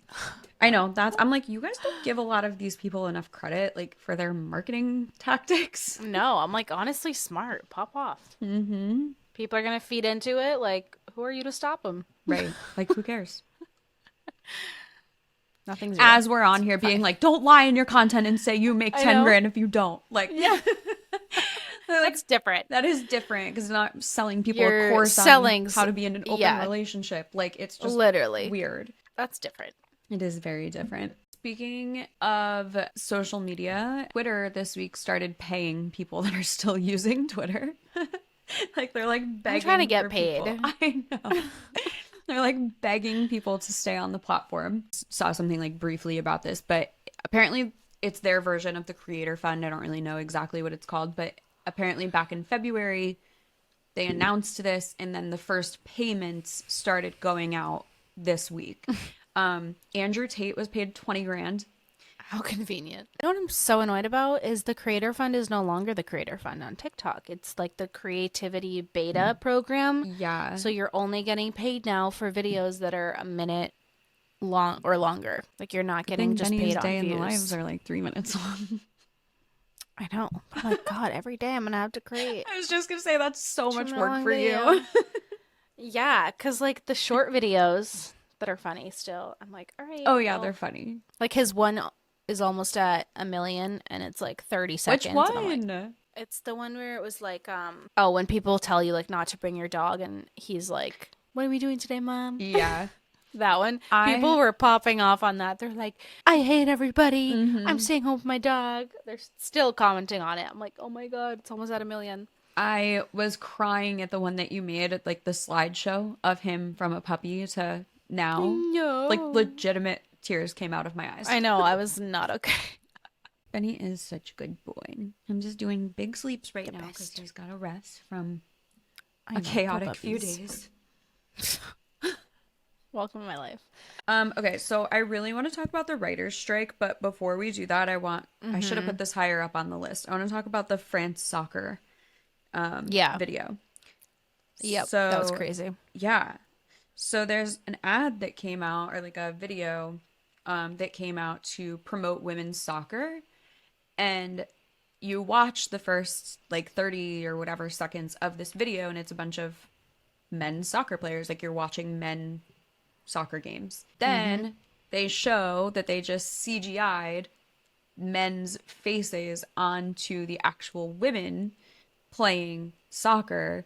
I know. I'm like, you guys don't give a lot of these people enough credit, like, for their marketing tactics. No, I'm like, honestly, smart. Pop off. Mm-hmm. People are going to feed into it. Like, who are you to stop them? Right. Like, who cares? Nothing's real. As we're on here being like, don't lie in your content and say you make I 10 know. grand if you don't. Like, yeah. That's different. That is different, because it's not selling people You're a course selling on how to be in an open yeah. relationship. Like, it's just Literally. weird. That's different. It is very different. Speaking of social media, Twitter this week started paying people that are still using Twitter. Like, they're like begging. I'm trying to get for paid. people. I know. They're like begging people to stay on the platform. Saw something like briefly about this, but apparently it's their version of the Creator Fund. I don't really know exactly what it's called, but apparently back in February they announced this, and then the first payments started going out this week. Andrew Tate was paid 20 grand. How convenient. You know what I'm so annoyed about is the Creator Fund is no longer the Creator Fund on TikTok. It's like the Creativity Beta program. Yeah. So you're only getting paid now for videos that are a minute long or longer. Like you're not getting just Benny's paid on day in the views. lives are like 3 minutes long. I know. I'm like, God, every day I'm going to have to create. I was just gonna say that's so much work long for video. you. Yeah, because like the short videos that are funny still, I'm like, all right. Oh yeah, well. they're funny. Like his one is almost at 1 million and it's like 30 seconds. Which and I'm like, one? it's the one where it was like, when people tell you like not to bring your dog and he's like, What are we doing today, Mom? Yeah. That one. People were popping off on that. They're like, I hate everybody. I'm staying home with my dog. They're still commenting on it. I'm like, oh my God, it's almost at 1 million. I was crying at the one that you made, like the slideshow of him from a puppy to now. No. Like legitimate tears came out of my eyes. I know. I was not okay. Benny is such a good boy. I'm just doing big sleeps right now because he's got to rest from a chaotic few days. Welcome to my life. Okay, so I really want to talk about the writer's strike, but before we do that, I should have put this higher up on the list. I want to talk about the France soccer video. Yep, so, that was crazy. Yeah. So there's an ad that came out, or like a video that came out to promote women's soccer. And you watch the first like 30 or whatever seconds of this video, and it's a bunch of men's soccer players. Like you're watching men soccer games. Then they show that they just CGI'd men's faces onto the actual women playing soccer,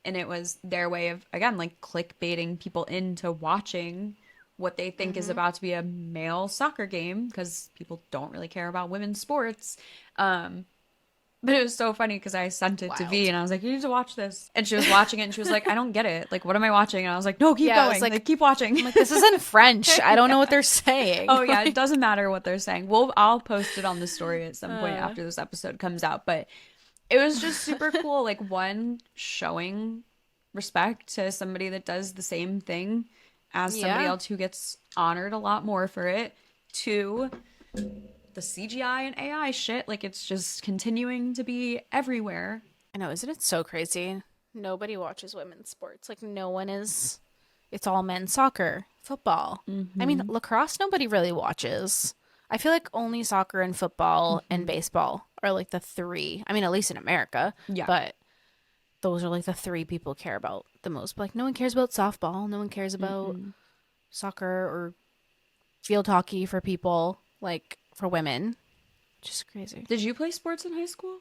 and it was their way of, again, like clickbaiting people into watching what they think is about to be a male soccer game, because people don't really care about women's sports. But it was so funny because I sent it to V and I was like, you need to watch this. And she was watching it and she was like, I don't get it. Like, what am I watching? And I was like, no, keep going. Like, keep watching. I'm like, this isn't French. I don't know what they're saying. Oh, yeah. It doesn't matter what they're saying. I'll post it on the story at some point after this episode comes out. But it was just super cool. Like, one, showing respect to somebody that does the same thing as somebody else who gets honored a lot more for it. Two, the CGI and AI shit, like, it's just continuing to be everywhere. I know, isn't it so crazy? Nobody watches women's sports. Like, no one is. It's all men's soccer, football. I mean, lacrosse, nobody really watches. I feel like only soccer and football and baseball are like the three. I mean, at least in America. Yeah. But those are like the three people care about the most. But like, no one cares about softball. No one cares about soccer or field hockey for people, like for women. Just crazy. Did you play sports in high school?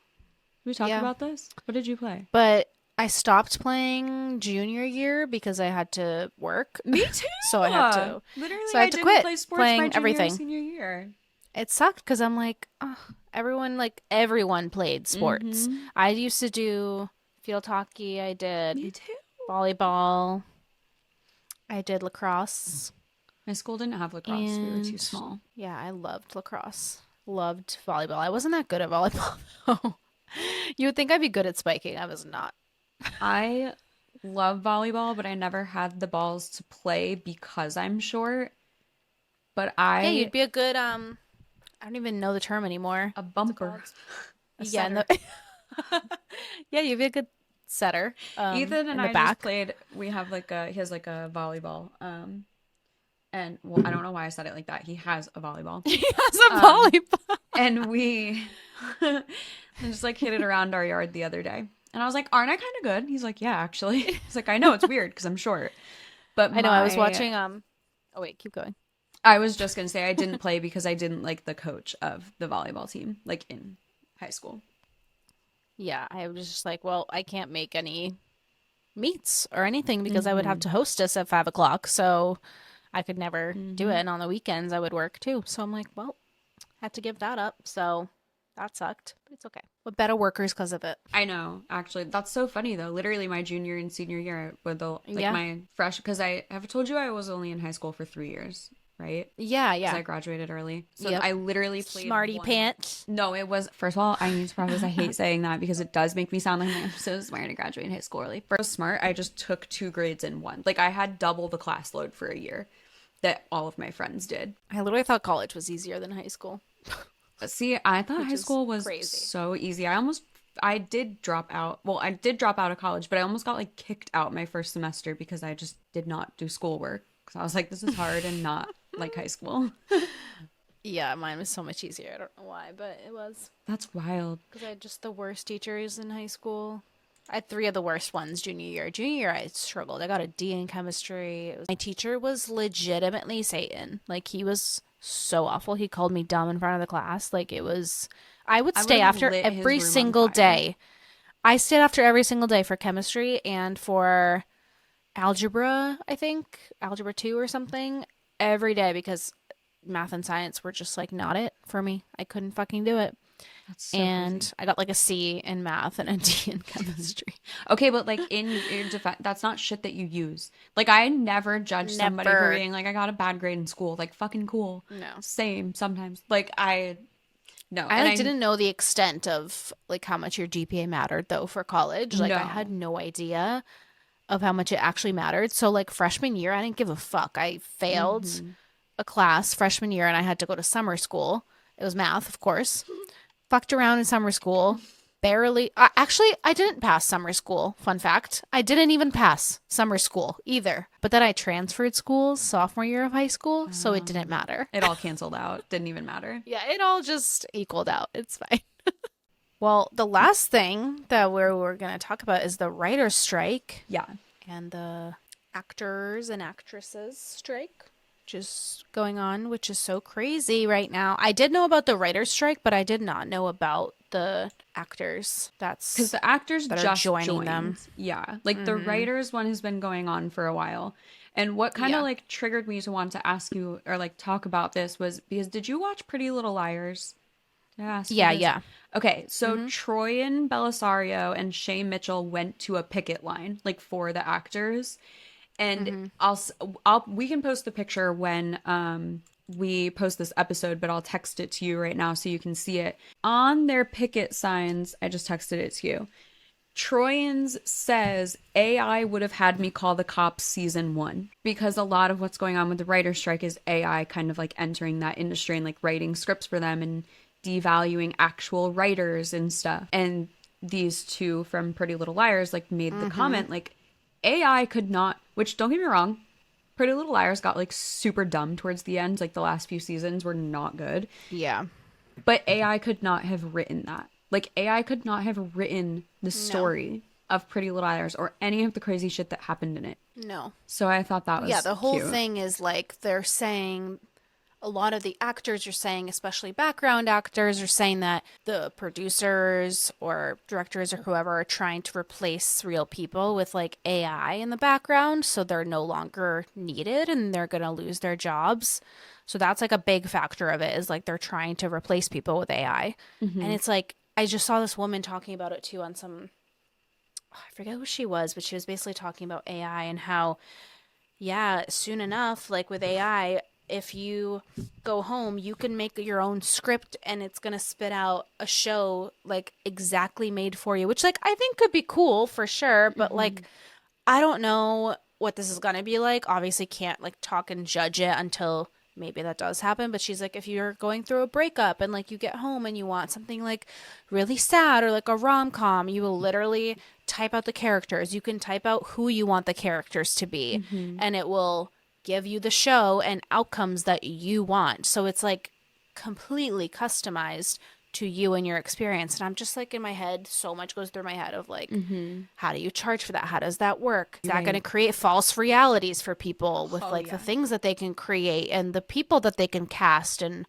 We talked about this. What did you play? But I stopped playing junior year because I had to work. Me too. So I had to. Literally, so I had to quit play sports playing my junior everything. Senior year. It sucked because I'm like, oh, everyone played sports. I used to do field hockey. I did Me too. volleyball. I did lacrosse. My school didn't have lacrosse. We were too small. Yeah, I loved lacrosse. Loved volleyball. I wasn't that good at volleyball though. You would think I'd be good at spiking. I was not. I love volleyball, but I never had the balls to play because I'm short. But Yeah, you'd be a good I don't even know the term anymore. a bumper. Yeah, yeah, you'd be a good setter. Ethan and in the I back. just played. We have he has like a volleyball. And well, I don't know why I said it like that. He has a volleyball. He has a volleyball. And we just like hit it around our yard the other day. And I was like, aren't I kind of good? He's like, yeah, actually. He's like, I know, it's weird because I'm short. But I know, I was watching oh wait, keep going. I was just gonna say I didn't play because I didn't like the coach of the volleyball team, like in high school. Yeah, I was just like, well, I can't make any meets or anything because I would have to hostess at 5:00, so I could never do it. And on the weekends I would work too. So I'm like, well, had to give that up. So that sucked, but it's okay. We're better workers because of it. I know, actually. That's so funny though. Literally my junior and senior year with my fresh, because I have told you I was only in high school for 3 years, right? Yeah. Because I graduated early. So I literally played Smarty pants. No, it was, first of all, I need to preface, I hate saying that because it does make me sound like I'm so smart to graduate in high school early. First, smart, I just took 2 grades in one. Like I had double the class load for a year that all of my friends did. I literally thought college was easier than high school. See, I thought high school was crazy. So easy. I did drop out. Well, I did drop out of college, but I almost got like kicked out my first semester because I just did not do schoolwork. So I was like, this is hard and not like high school. Yeah, mine was so much easier. I don't know why, but it was. That's wild. Because I had just the worst teachers in high school. I had 3 of the worst ones junior year. Junior year, I struggled. I got a D in chemistry. My teacher was legitimately Satan. Like, he was so awful. He called me dumb in front of the class. Like, it was... I would stay after every single day. I stayed after every single day for chemistry and for algebra, I think, algebra 2 or something, every day because math and science were just like not it for me. I couldn't fucking do it. That's so crazy. And I got like a C in math and a D in chemistry. Okay, but like in your defense, that's not shit that you use. Like I never judge somebody for Never. being like, I got a bad grade in school. Like fucking cool. No. Same sometimes. Like I no, I and like I didn't know the extent of like how much your GPA mattered though for college. Like I had no. no idea of how much it actually mattered. So like freshman year, I didn't give a fuck. I failed Hmm. a class freshman year and I had to go to summer school. It was math, of course. Fucked around in summer school. Barely. Actually, I didn't pass summer school. Fun fact. I didn't even pass summer school either. But then I transferred schools sophomore year of high school, so it didn't matter. It all canceled out. Didn't even matter. Yeah, it all just equaled out. It's fine. Well, the last thing that we're going to talk about is the writer's strike Yeah. and the actors and actresses strike, which is going on, which is so crazy right now. I did know about the writer's strike, but I did not know about the actors Because the actors that are just joining joined. them. Yeah. Like the writers one has been going on for a while. And what kind of Yeah. like triggered me to want to ask you or like talk about this was because did you watch Pretty Little Liars? Did I ask you Yeah, this? yeah. Okay, so Troyan Belisario and Shay Mitchell went to a picket line, like for the actors, and I'll we can post the picture when we post this episode, but I'll text it to you right now so you can see it on their picket signs. I just texted it to you. Troyans says AI would have had me call the cops season 1 because a lot of what's going on with the writer strike is AI kind of like entering that industry and like writing scripts for them and devaluing actual writers and stuff. And these two from Pretty Little Liars like made the comment like AI could not, which don't get me wrong, Pretty Little Liars got like super dumb towards the end, like the last few seasons were not good, Yeah. but AI could not have written that. Like AI could not have written the No. story of Pretty Little Liars or any of the crazy shit that happened in it. No. So I thought that was Yeah, the whole cute. thing is like they're saying a lot of the actors are saying, especially background actors, are saying that the producers or directors or whoever are trying to replace real people with like AI in the background. So they're no longer needed and they're going to lose their jobs. So that's like a big factor of it is like they're trying to replace people with AI. And it's like, I just saw this woman talking about it too on some, I forget who she was, but she was basically talking about AI and how yeah, soon enough, like with AI, if you go home, you can make your own script and it's going to spit out a show like exactly made for you, which like I think could be cool for sure, but like I don't know what this is going to be like. Obviously can't like talk and judge it until maybe that does happen, but she's like if you're going through a breakup and like you get home and you want something like really sad or like a rom-com, you will literally type out the characters. You can type out who you want the characters to be and it will give you the show and outcomes that you want. So it's like completely customized to you and your experience. And I'm just like in my head, so much goes through my head of like, how do you charge for that? How does that work? Is that going to create false realities for people with like the things that they can create and the people that they can cast? And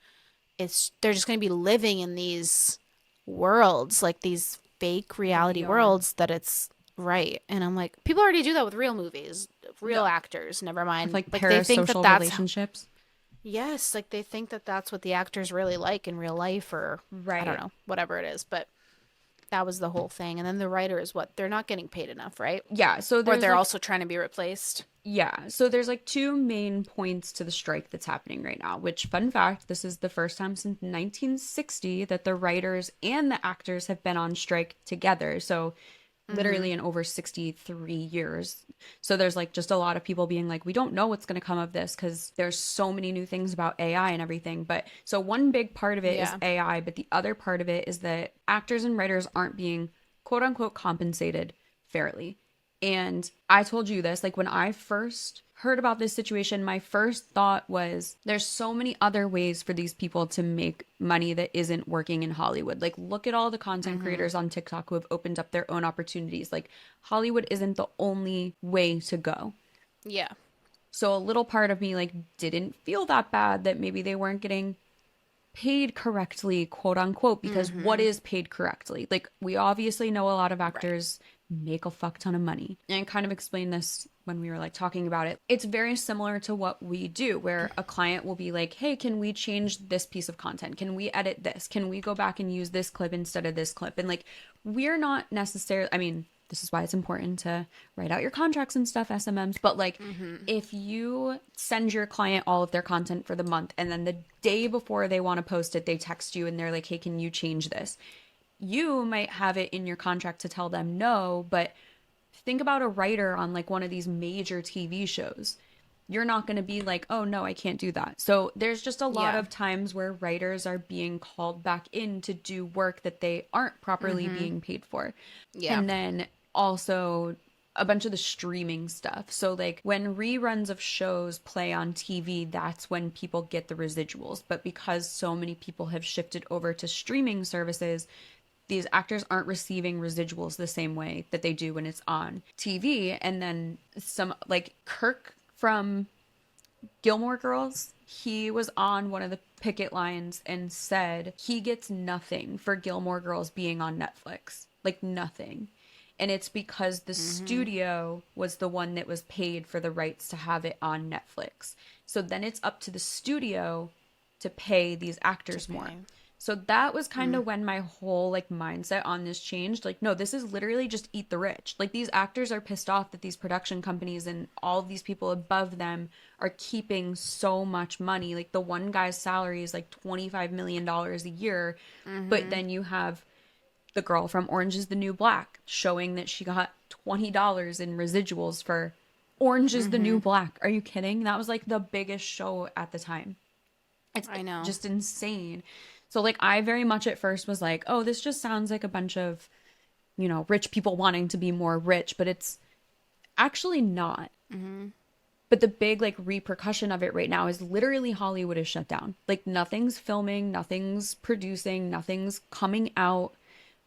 they're just going to be living in these worlds, like these fake reality VR. worlds that it's right. And I'm like, people already do that with real movies, real actors, never mind. With like They think that parasocial that's relationships. yes, like they think that that's what the actors really like in real life or I don't Right. know, whatever it is, but that was the whole thing. And then the writers, what, they're not getting paid enough, right? Yeah, so Or there's they're like also trying to be replaced. yeah, so there's like two main points to the strike that's happening right now, which fun fact, this is the first time since 1960 that the writers and the actors have been on strike together. So literally in over 63 years. So there's like just a lot of people being like, we don't know what's going to come of this because there's so many new things about AI and everything. But so one big part of it is Yeah. AI, but the other part of it is that actors and writers aren't being quote unquote compensated fairly. And I told you this, like when I first heard about this situation, my first thought was there's so many other ways for these people to make money that isn't working in Hollywood. Like look at all the content creators on TikTok who have opened up their own opportunities. Like Hollywood isn't the only way to go. Yeah. So a little part of me like didn't feel that bad that maybe they weren't getting paid correctly, quote unquote, because what is paid correctly? Like we obviously know a lot of actors make a fuck ton of money. And I kind of explained this when we were like talking about it. It's very similar to what we do, where a client will be like, hey, can we change this piece of content? Can we edit this? Can we go back and use this clip instead of this clip? And like, we're not necessarily, I mean, this is why it's important to write out your contracts and stuff, SMMs. But like, if you send your client all of their content for the month, and then the day before they want to post it, they text you and they're like, hey, can you change this? You might have it in your contract to tell them no, but think about a writer on like one of these major TV shows. You're not going to be like, oh no, I can't do that. So there's just a lot of times where writers are being called back in to do work that they aren't properly being paid for. Yeah. And then also a bunch of the streaming stuff. So like when reruns of shows play on TV, that's when people get the residuals. But because so many people have shifted over to streaming services, these actors aren't receiving residuals the same way that they do when it's on TV. And then some, like Kirk from Gilmore Girls, he was on one of the picket lines and said he gets nothing for Gilmore Girls being on Netflix. Like nothing. And it's because the studio was the one that was paid for the rights to have it on Netflix. So then it's up to the studio to pay these actors more. So that was kind of when my whole like mindset on this changed. Like, no, this is literally just eat the rich. Like these actors are pissed off that these production companies and all of these people above them are keeping so much money. Like the one guy's salary is like $25 million a year. But then you have the girl from Orange is the New Black showing that she got $20 in residuals for Orange is the New Black. Are you kidding? That was like the biggest show at the time. It's I know. just insane. So like I very much at first was like, oh, this just sounds like a bunch of, you know, rich people wanting to be more rich, but it's actually not. But the big like repercussion of it right now is literally Hollywood is shut down. Like nothing's filming, nothing's producing, nothing's coming out.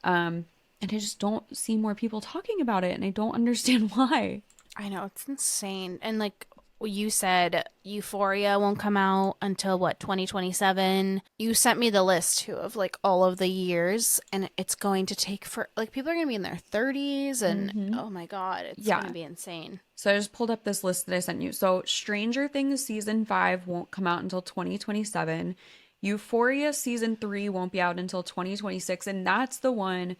And I just don't see more people talking about it, and I don't understand why. I know, it's insane. And like you said, Euphoria won't come out until what, 2027? You sent me the list too of like all of the years, and it's going to take for like people are going to be in their 30s, and oh my God, it's going to be insane. So I just pulled up this list that I sent you. So Stranger Things season 5 won't come out until 2027. Euphoria season 3 won't be out until 2026, and that's the one.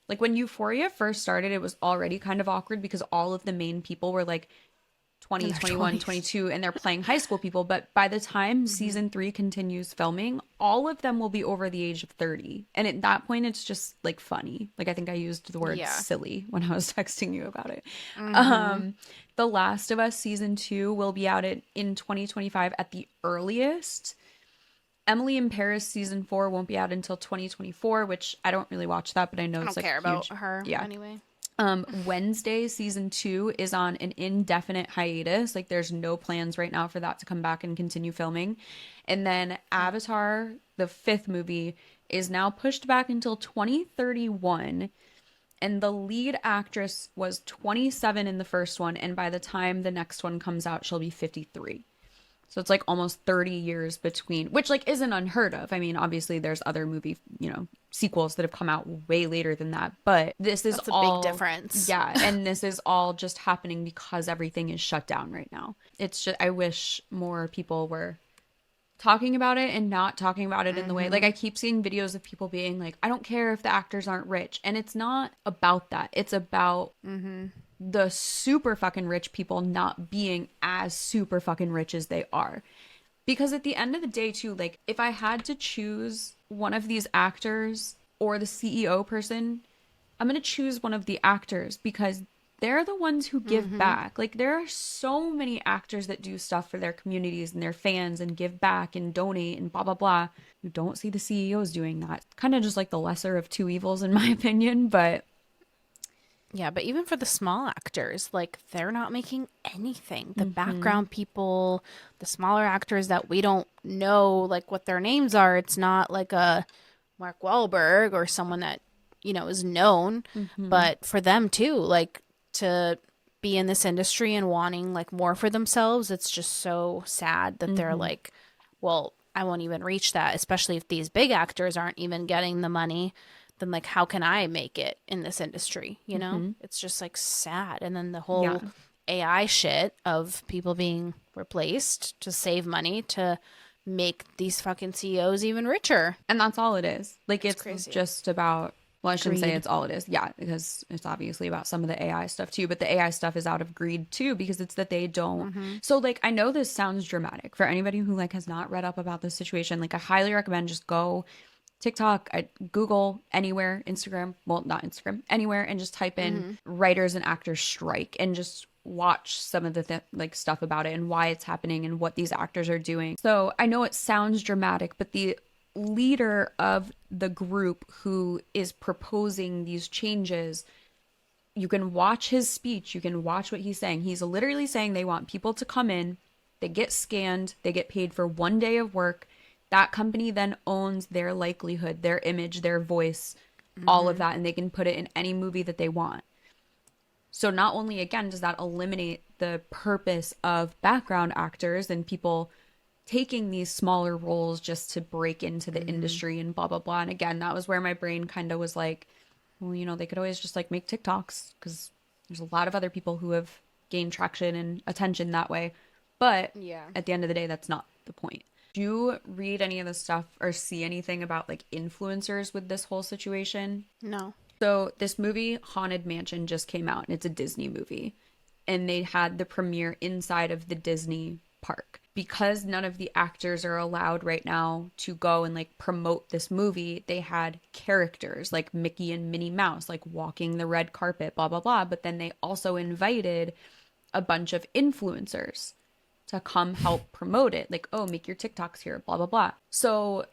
Like when Euphoria first started, it was already kind of awkward because all of the main people were like 20, 21, 22, and they're playing high school people. But by the time season 3 continues filming, all of them will be over the age of 30. And at that point, it's just like funny. Like I think I used the word silly when I was texting you about it. The Last of Us season 2 will be out in 2025 at the earliest. Emily in Paris season 4 won't be out until 2024, which I don't really watch that, but I know it's like care huge. about her anyway. Wednesday season 2 is on an indefinite hiatus. Like there's no plans right now for that to come back and continue filming. And then Avatar, the 5th movie, is now pushed back until 2031. And the lead actress was 27 in the first one, and by the time the next one comes out, she'll be 53. So it's like almost 30 years between, which like isn't unheard of. I mean, obviously there's other movie, you know, sequels that have come out way later than that, but this is That's a all big difference. Yeah, and this is all just happening because everything is shut down right now. It's just, I wish more people were talking about it and not talking about it in the way, like I keep seeing videos of people being like, I don't care if the actors aren't rich, and it's not about that. It's about the super fucking rich people not being as super fucking rich as they are. Because at the end of the day too, like if I had to choose one of these actors or the CEO person, I'm going to choose one of the actors because they're the ones who give back. Like there are so many actors that do stuff for their communities and their fans and give back and donate and blah, blah, blah. You don't see the CEOs doing that. Kind of just like the lesser of two evils in my opinion, but yeah, but even for the small actors, like they're not making anything. The background people, the smaller actors that we don't know like what their names are, it's not like a Mark Wahlberg or someone that, you know, is known. But for them too, like to be in this industry and wanting like more for themselves, it's just so sad that they're like, well, I won't even reach that, especially if these big actors aren't even getting the money. then like how can I make it in this industry? You know, it's just like sad. And then the whole AI shit of people being replaced to save money to make these fucking CEOs even richer. And that's all it is. Like, it's crazy. just about, well, I shouldn't say Greed. it's all it is. Yeah, because it's obviously about some of the AI stuff too. But the AI stuff is out of greed too, because it's that they don't. So, like, I know this sounds dramatic for anybody who, like, has not read up about this situation. Like, I highly recommend just go TikTok, Google, anywhere, Instagram, well, not Instagram, anywhere, and just type in writers and actors strike and just watch some of the like stuff about it and why it's happening and what these actors are doing. So I know it sounds dramatic, but the leader of the group who is proposing these changes, you can watch his speech, you can watch what he's saying. He's literally saying they want people to come in, they get scanned, they get paid for 1 day of work. That company then owns their likelihood, their image, their voice, all of that, and they can put it in any movie that they want. So not only, again, does that eliminate the purpose of background actors and people taking these smaller roles just to break into the industry and blah, blah, blah. And again, that was where my brain kind of was like, well, you know, they could always just like make TikToks because there's a lot of other people who have gained traction and attention that way. But at the end of the day, that's not the point. Do you read any of the stuff or see anything about like influencers with this whole situation? No. So this movie, Haunted Mansion, just came out, and it's a Disney movie. And they had the premiere inside of the Disney park. Because none of the actors are allowed right now to go and like promote this movie, they had characters like Mickey and Minnie Mouse, like walking the red carpet, blah, blah, blah. But then they also invited a bunch of influencers to come help promote it. Like, oh, make your TikToks here, blah, blah, blah. So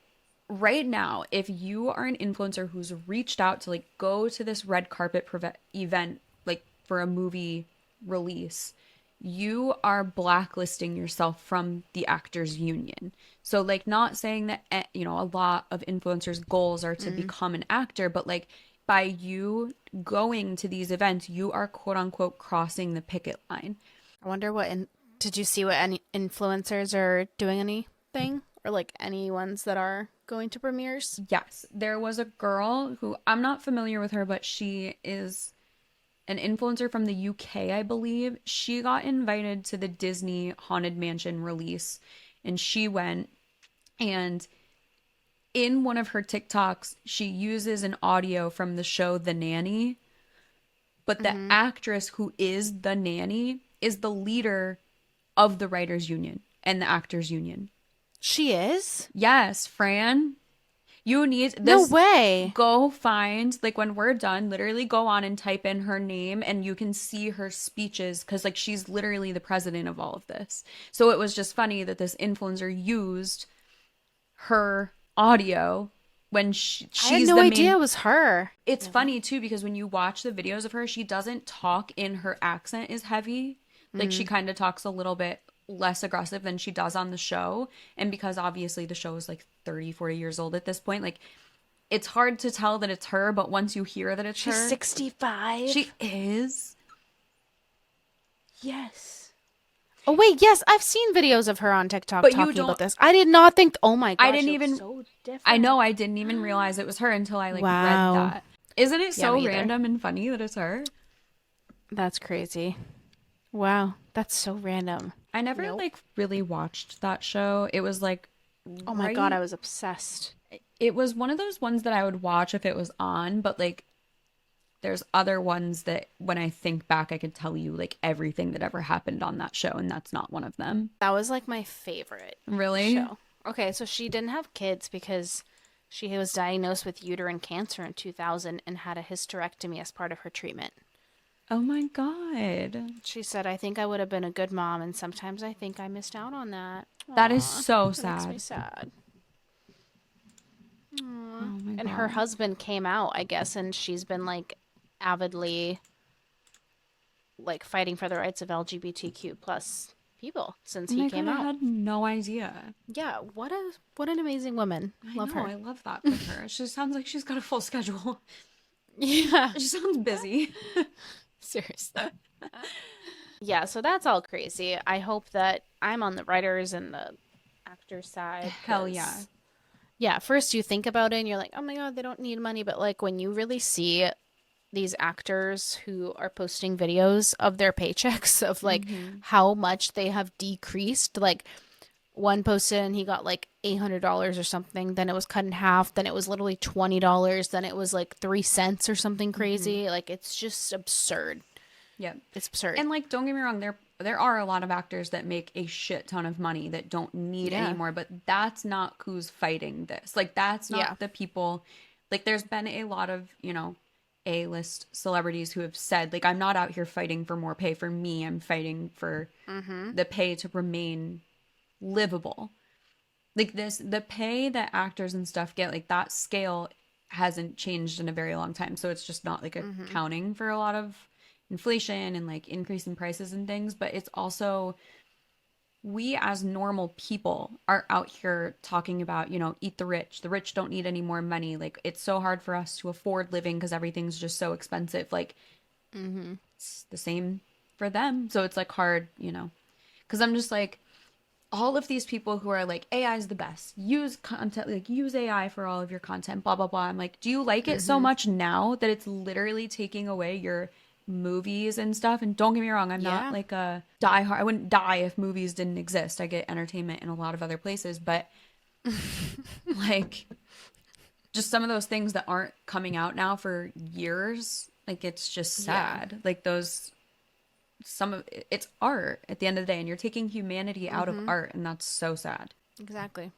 right now, if you are an influencer who's reached out to like go to this red carpet event, like for a movie release, you are blacklisting yourself from the actors union. So like, not saying that, you know, a lot of influencers' goals are to become an actor, but like by you going to these events, you are quote unquote crossing the picket line. I wonder did you see what any influencers are doing anything? Or like any ones that are going to premieres? Yes, there was a girl who, I'm not familiar with her, but she is an influencer from the UK, I believe. She got invited to the Disney Haunted Mansion release, and she went. And in one of her TikToks, she uses an audio from the show The Nanny. But the actress who is the nanny is the leader of the writers' union and the actors' union. She is? Yes, Fran. You need this. No way. Go find, like, when we're done, literally go on and type in her name and you can see her speeches because, like, she's literally the president of all of this. So it was just funny that this influencer used her audio when she's I had no idea it was her. It's funny, too, because when you watch the videos of her, she doesn't talk in her accent is heavy. Like, she kind of talks a little bit less aggressive than she does on the show. And because obviously the show is like 30, 40 years old at this point, like it's hard to tell that it's her, but once you hear that it's She's her. 65. She is. Yes. Oh wait, yes, I've seen videos of her on TikTok But you talking don't- about this. I did not think, oh my gosh, I didn't it even looks so different. I know, I didn't even realize it was her until I like Wow. read that. Isn't it so me either. random and funny that it's her? That's crazy. Wow, that's so random. I never like really watched that show. It was like, Oh my god, I was obsessed. it was one of those ones that I would watch if it was on, but like there's other ones that when I think back, I could tell you like everything that ever happened on that show, and that's not one of them. That was like my favorite Really? show. Okay, so she didn't have kids because she was diagnosed with uterine cancer in 2000 and had a hysterectomy as part of her treatment. Oh my God. She said, I think I would have been a good mom, and sometimes I think I missed out on that. That is Aw, so that makes me sad. sad. Oh my And God. her husband came out, I guess, and she's been like avidly like fighting for the rights of LGBTQ plus people since Oh my he came God, I out. had no idea. Yeah, what an amazing woman. Love I her. I love that for her. She sounds like she's got a full schedule. Yeah, She sounds busy. seriously. Yeah, so that's all crazy. I hope that I'm on the writers and the actors side. Hell yeah. 'cause Yeah, first you think about it and you're like, oh my God, they don't need money. But like when you really see these actors who are posting videos of their paychecks of like Mm-hmm. how much they have decreased, like one posted and he got like $800 or something, then it was cut in half, then it was literally $20, then it was like 3 cents or something Mm-hmm. crazy. Like it's just absurd. Yeah. It's absurd. And like, don't get me wrong, there are a lot of actors that make a shit ton of money that don't need any Yeah. more, but that's not who's fighting this. Like, that's Yeah. not the people. Like, there's been a lot of, A-list celebrities who have said, like, I'm not out here fighting for more pay for me. I'm fighting for the pay to remain livable. Like the pay that actors and stuff get, like that scale hasn't changed in a very long time. So it's just not like accounting for a lot of inflation and like increase in prices and things. But it's also, we as normal people are out here talking about, eat the rich. The rich don't need any more money. Like it's so hard for us to afford living because everything's just so expensive. Like it's the same for them. So it's like hard, because I'm just like, all of these people who are like, AI is the best, use content, like use AI for all of your content, blah blah blah. I'm like, do you like it so much now that it's literally taking away your movies and stuff? And don't get me wrong, I'm not Yeah. like a die hard, I wouldn't die if movies didn't exist. I get entertainment in a lot of other places, but like just some of those things that aren't coming out now for years, like it's just Yeah. sad. Like those, some of it's art at the end of the day, and you're taking humanity out of art, and that's so sad. Exactly.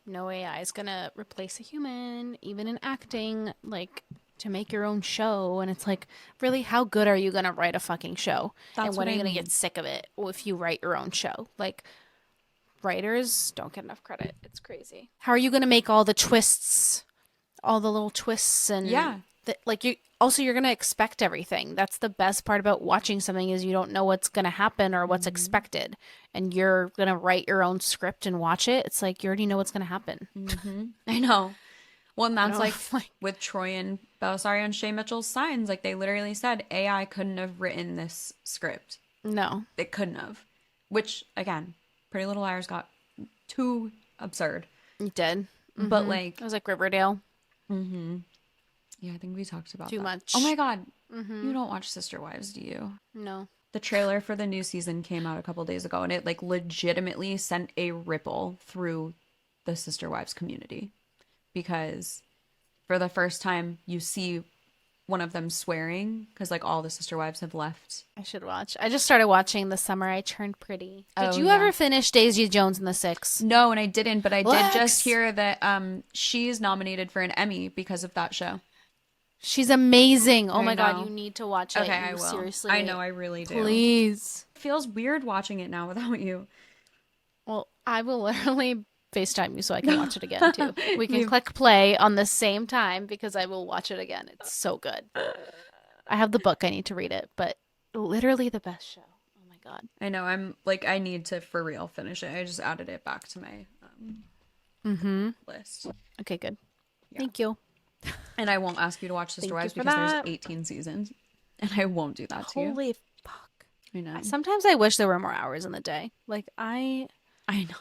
No AI is gonna replace a human, even in acting, like to make your own show. And it's like, really, how good are you gonna write a fucking show? And That's when what are I you gonna mean. get sick of it if you write your own show? Like, writers don't get enough credit. It's crazy. How are you gonna make all the twists, all the little twists, and Yeah. like you also you're gonna expect everything. That's the best part about watching something is you don't know what's gonna happen or what's Hmm. expected, and you're gonna write your own script and watch it. It's like you already know what's gonna happen. Hmm. I know. Well, and I that's don't like like with Troy and Belisari and Shay Mitchell's Signs. Like they literally said AI couldn't have written this script. no. It couldn't have. Which again, Pretty Little Liars got too absurd. You did. But It like, was like Riverdale. yeah, I think we talked about Too that. Oh my much. God, you don't watch Sister Wives, do you? No. The trailer for the new season came out a couple days ago, and it like legitimately sent a ripple through the Sister Wives community because for the first time you see one of them swearing because like all the Sister Wives have left. I should watch. I just started watching The Summer I Turned Pretty. Did Oh you yeah. ever finish Daisy Jones and the Six? No, and I didn't, but I did just Lex! hear that she's nominated for an Emmy because of that show. She's amazing. Oh I my god, know. you need to watch it. Okay, I You will. I seriously, know, I really do. please. It feels weird watching it now without you. Well, I will literally FaceTime you so I can watch it again too. We can You click play on the same time because I will watch it again. It's so good. I have the book. I need to read it, but literally the best show. Oh my god. I know, I'm like I need to for real finish it. I just added it back to my list. Okay, good. Yeah. Thank you. And I won't ask you to watch Sister Thank you Wives for because there's that. 18 seasons. And I won't do that to you. Holy fuck. I know. Sometimes I wish there were more hours in the day. Like I know.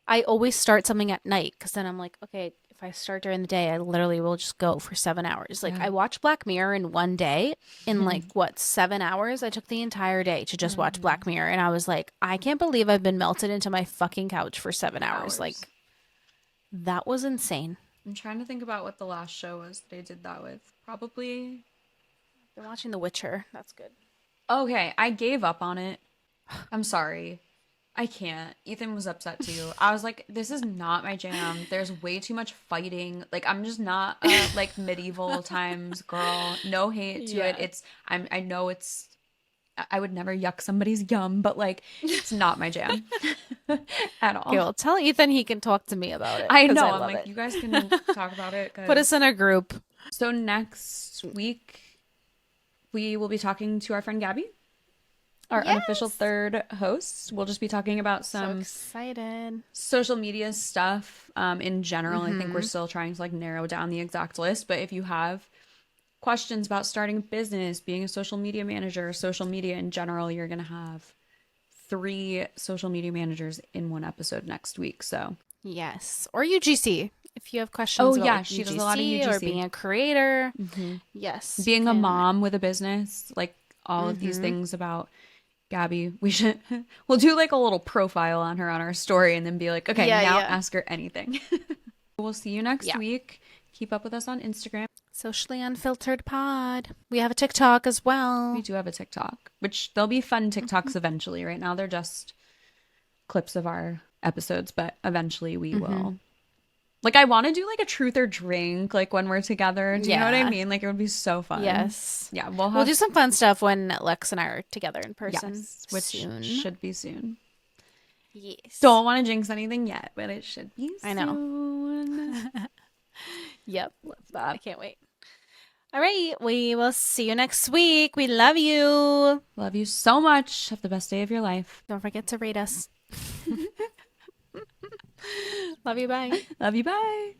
I always start something at night because then I'm like, okay, if I start during the day, I literally will just go for 7 hours. Like Yeah. I watched Black Mirror in one day in like what 7 hours. I took the entire day to just watch Black Mirror, and I was like, I can't believe I've been melted into my fucking couch for 7 hours. Like that was insane. I'm trying to think about what the last show was that I did that with. Probably. Been watching The Witcher. That's good. Okay, I gave up on it. I'm sorry. I can't. Ethan was upset too. I was like, this is not my jam. There's way too much fighting. Like I'm just not a like medieval times girl. No hate to it. Yeah. I know it's I would never yuck somebody's yum, but like it's not my jam at all. Okay, well, tell Ethan he can talk to me about it. I 'cause know. I I'm love like, it. you guys can talk about it. Put us in a group. So next week, we will be talking to our friend Gabby, our unofficial third host. We'll just be talking about So some excited. social media stuff in general. I think we're still trying to like narrow down the exact list. But if you have questions about starting a business, being a social media manager, social media in general, you're going to have 3 social media managers in one episode next week. So Yes. Or UGC. if you have questions about yeah, like she does a lot of UGC or UGC. being a creator. Yes. Being you a can- mom with a business, like all of these things about Gabby. We should we'll do like a little profile on her on our story and then be like, okay, Yeah, now yeah. ask her anything. We'll see you next Yeah. week. Keep up with us on Instagram. Socially Unfiltered Pod. We have a TikTok as well. We do have a TikTok, which there'll be fun TikToks eventually. Right now they're just clips of our episodes, but eventually we will. Like I want to do like a truth or drink like when we're together. Do you know what I Yeah. mean? Like it would be so fun. Yes. Yeah, we'll We'll do some fun stuff when Lex and I are together in person. yes, which soon. should be soon. Yes. Don't want to jinx anything yet, but it should be soon. I know. Yep. Love that. I can't wait. All right. We will see you next week. We love you. Love you so much. Have the best day of your life. Don't forget to rate us. Love you. Bye. Love you. Bye.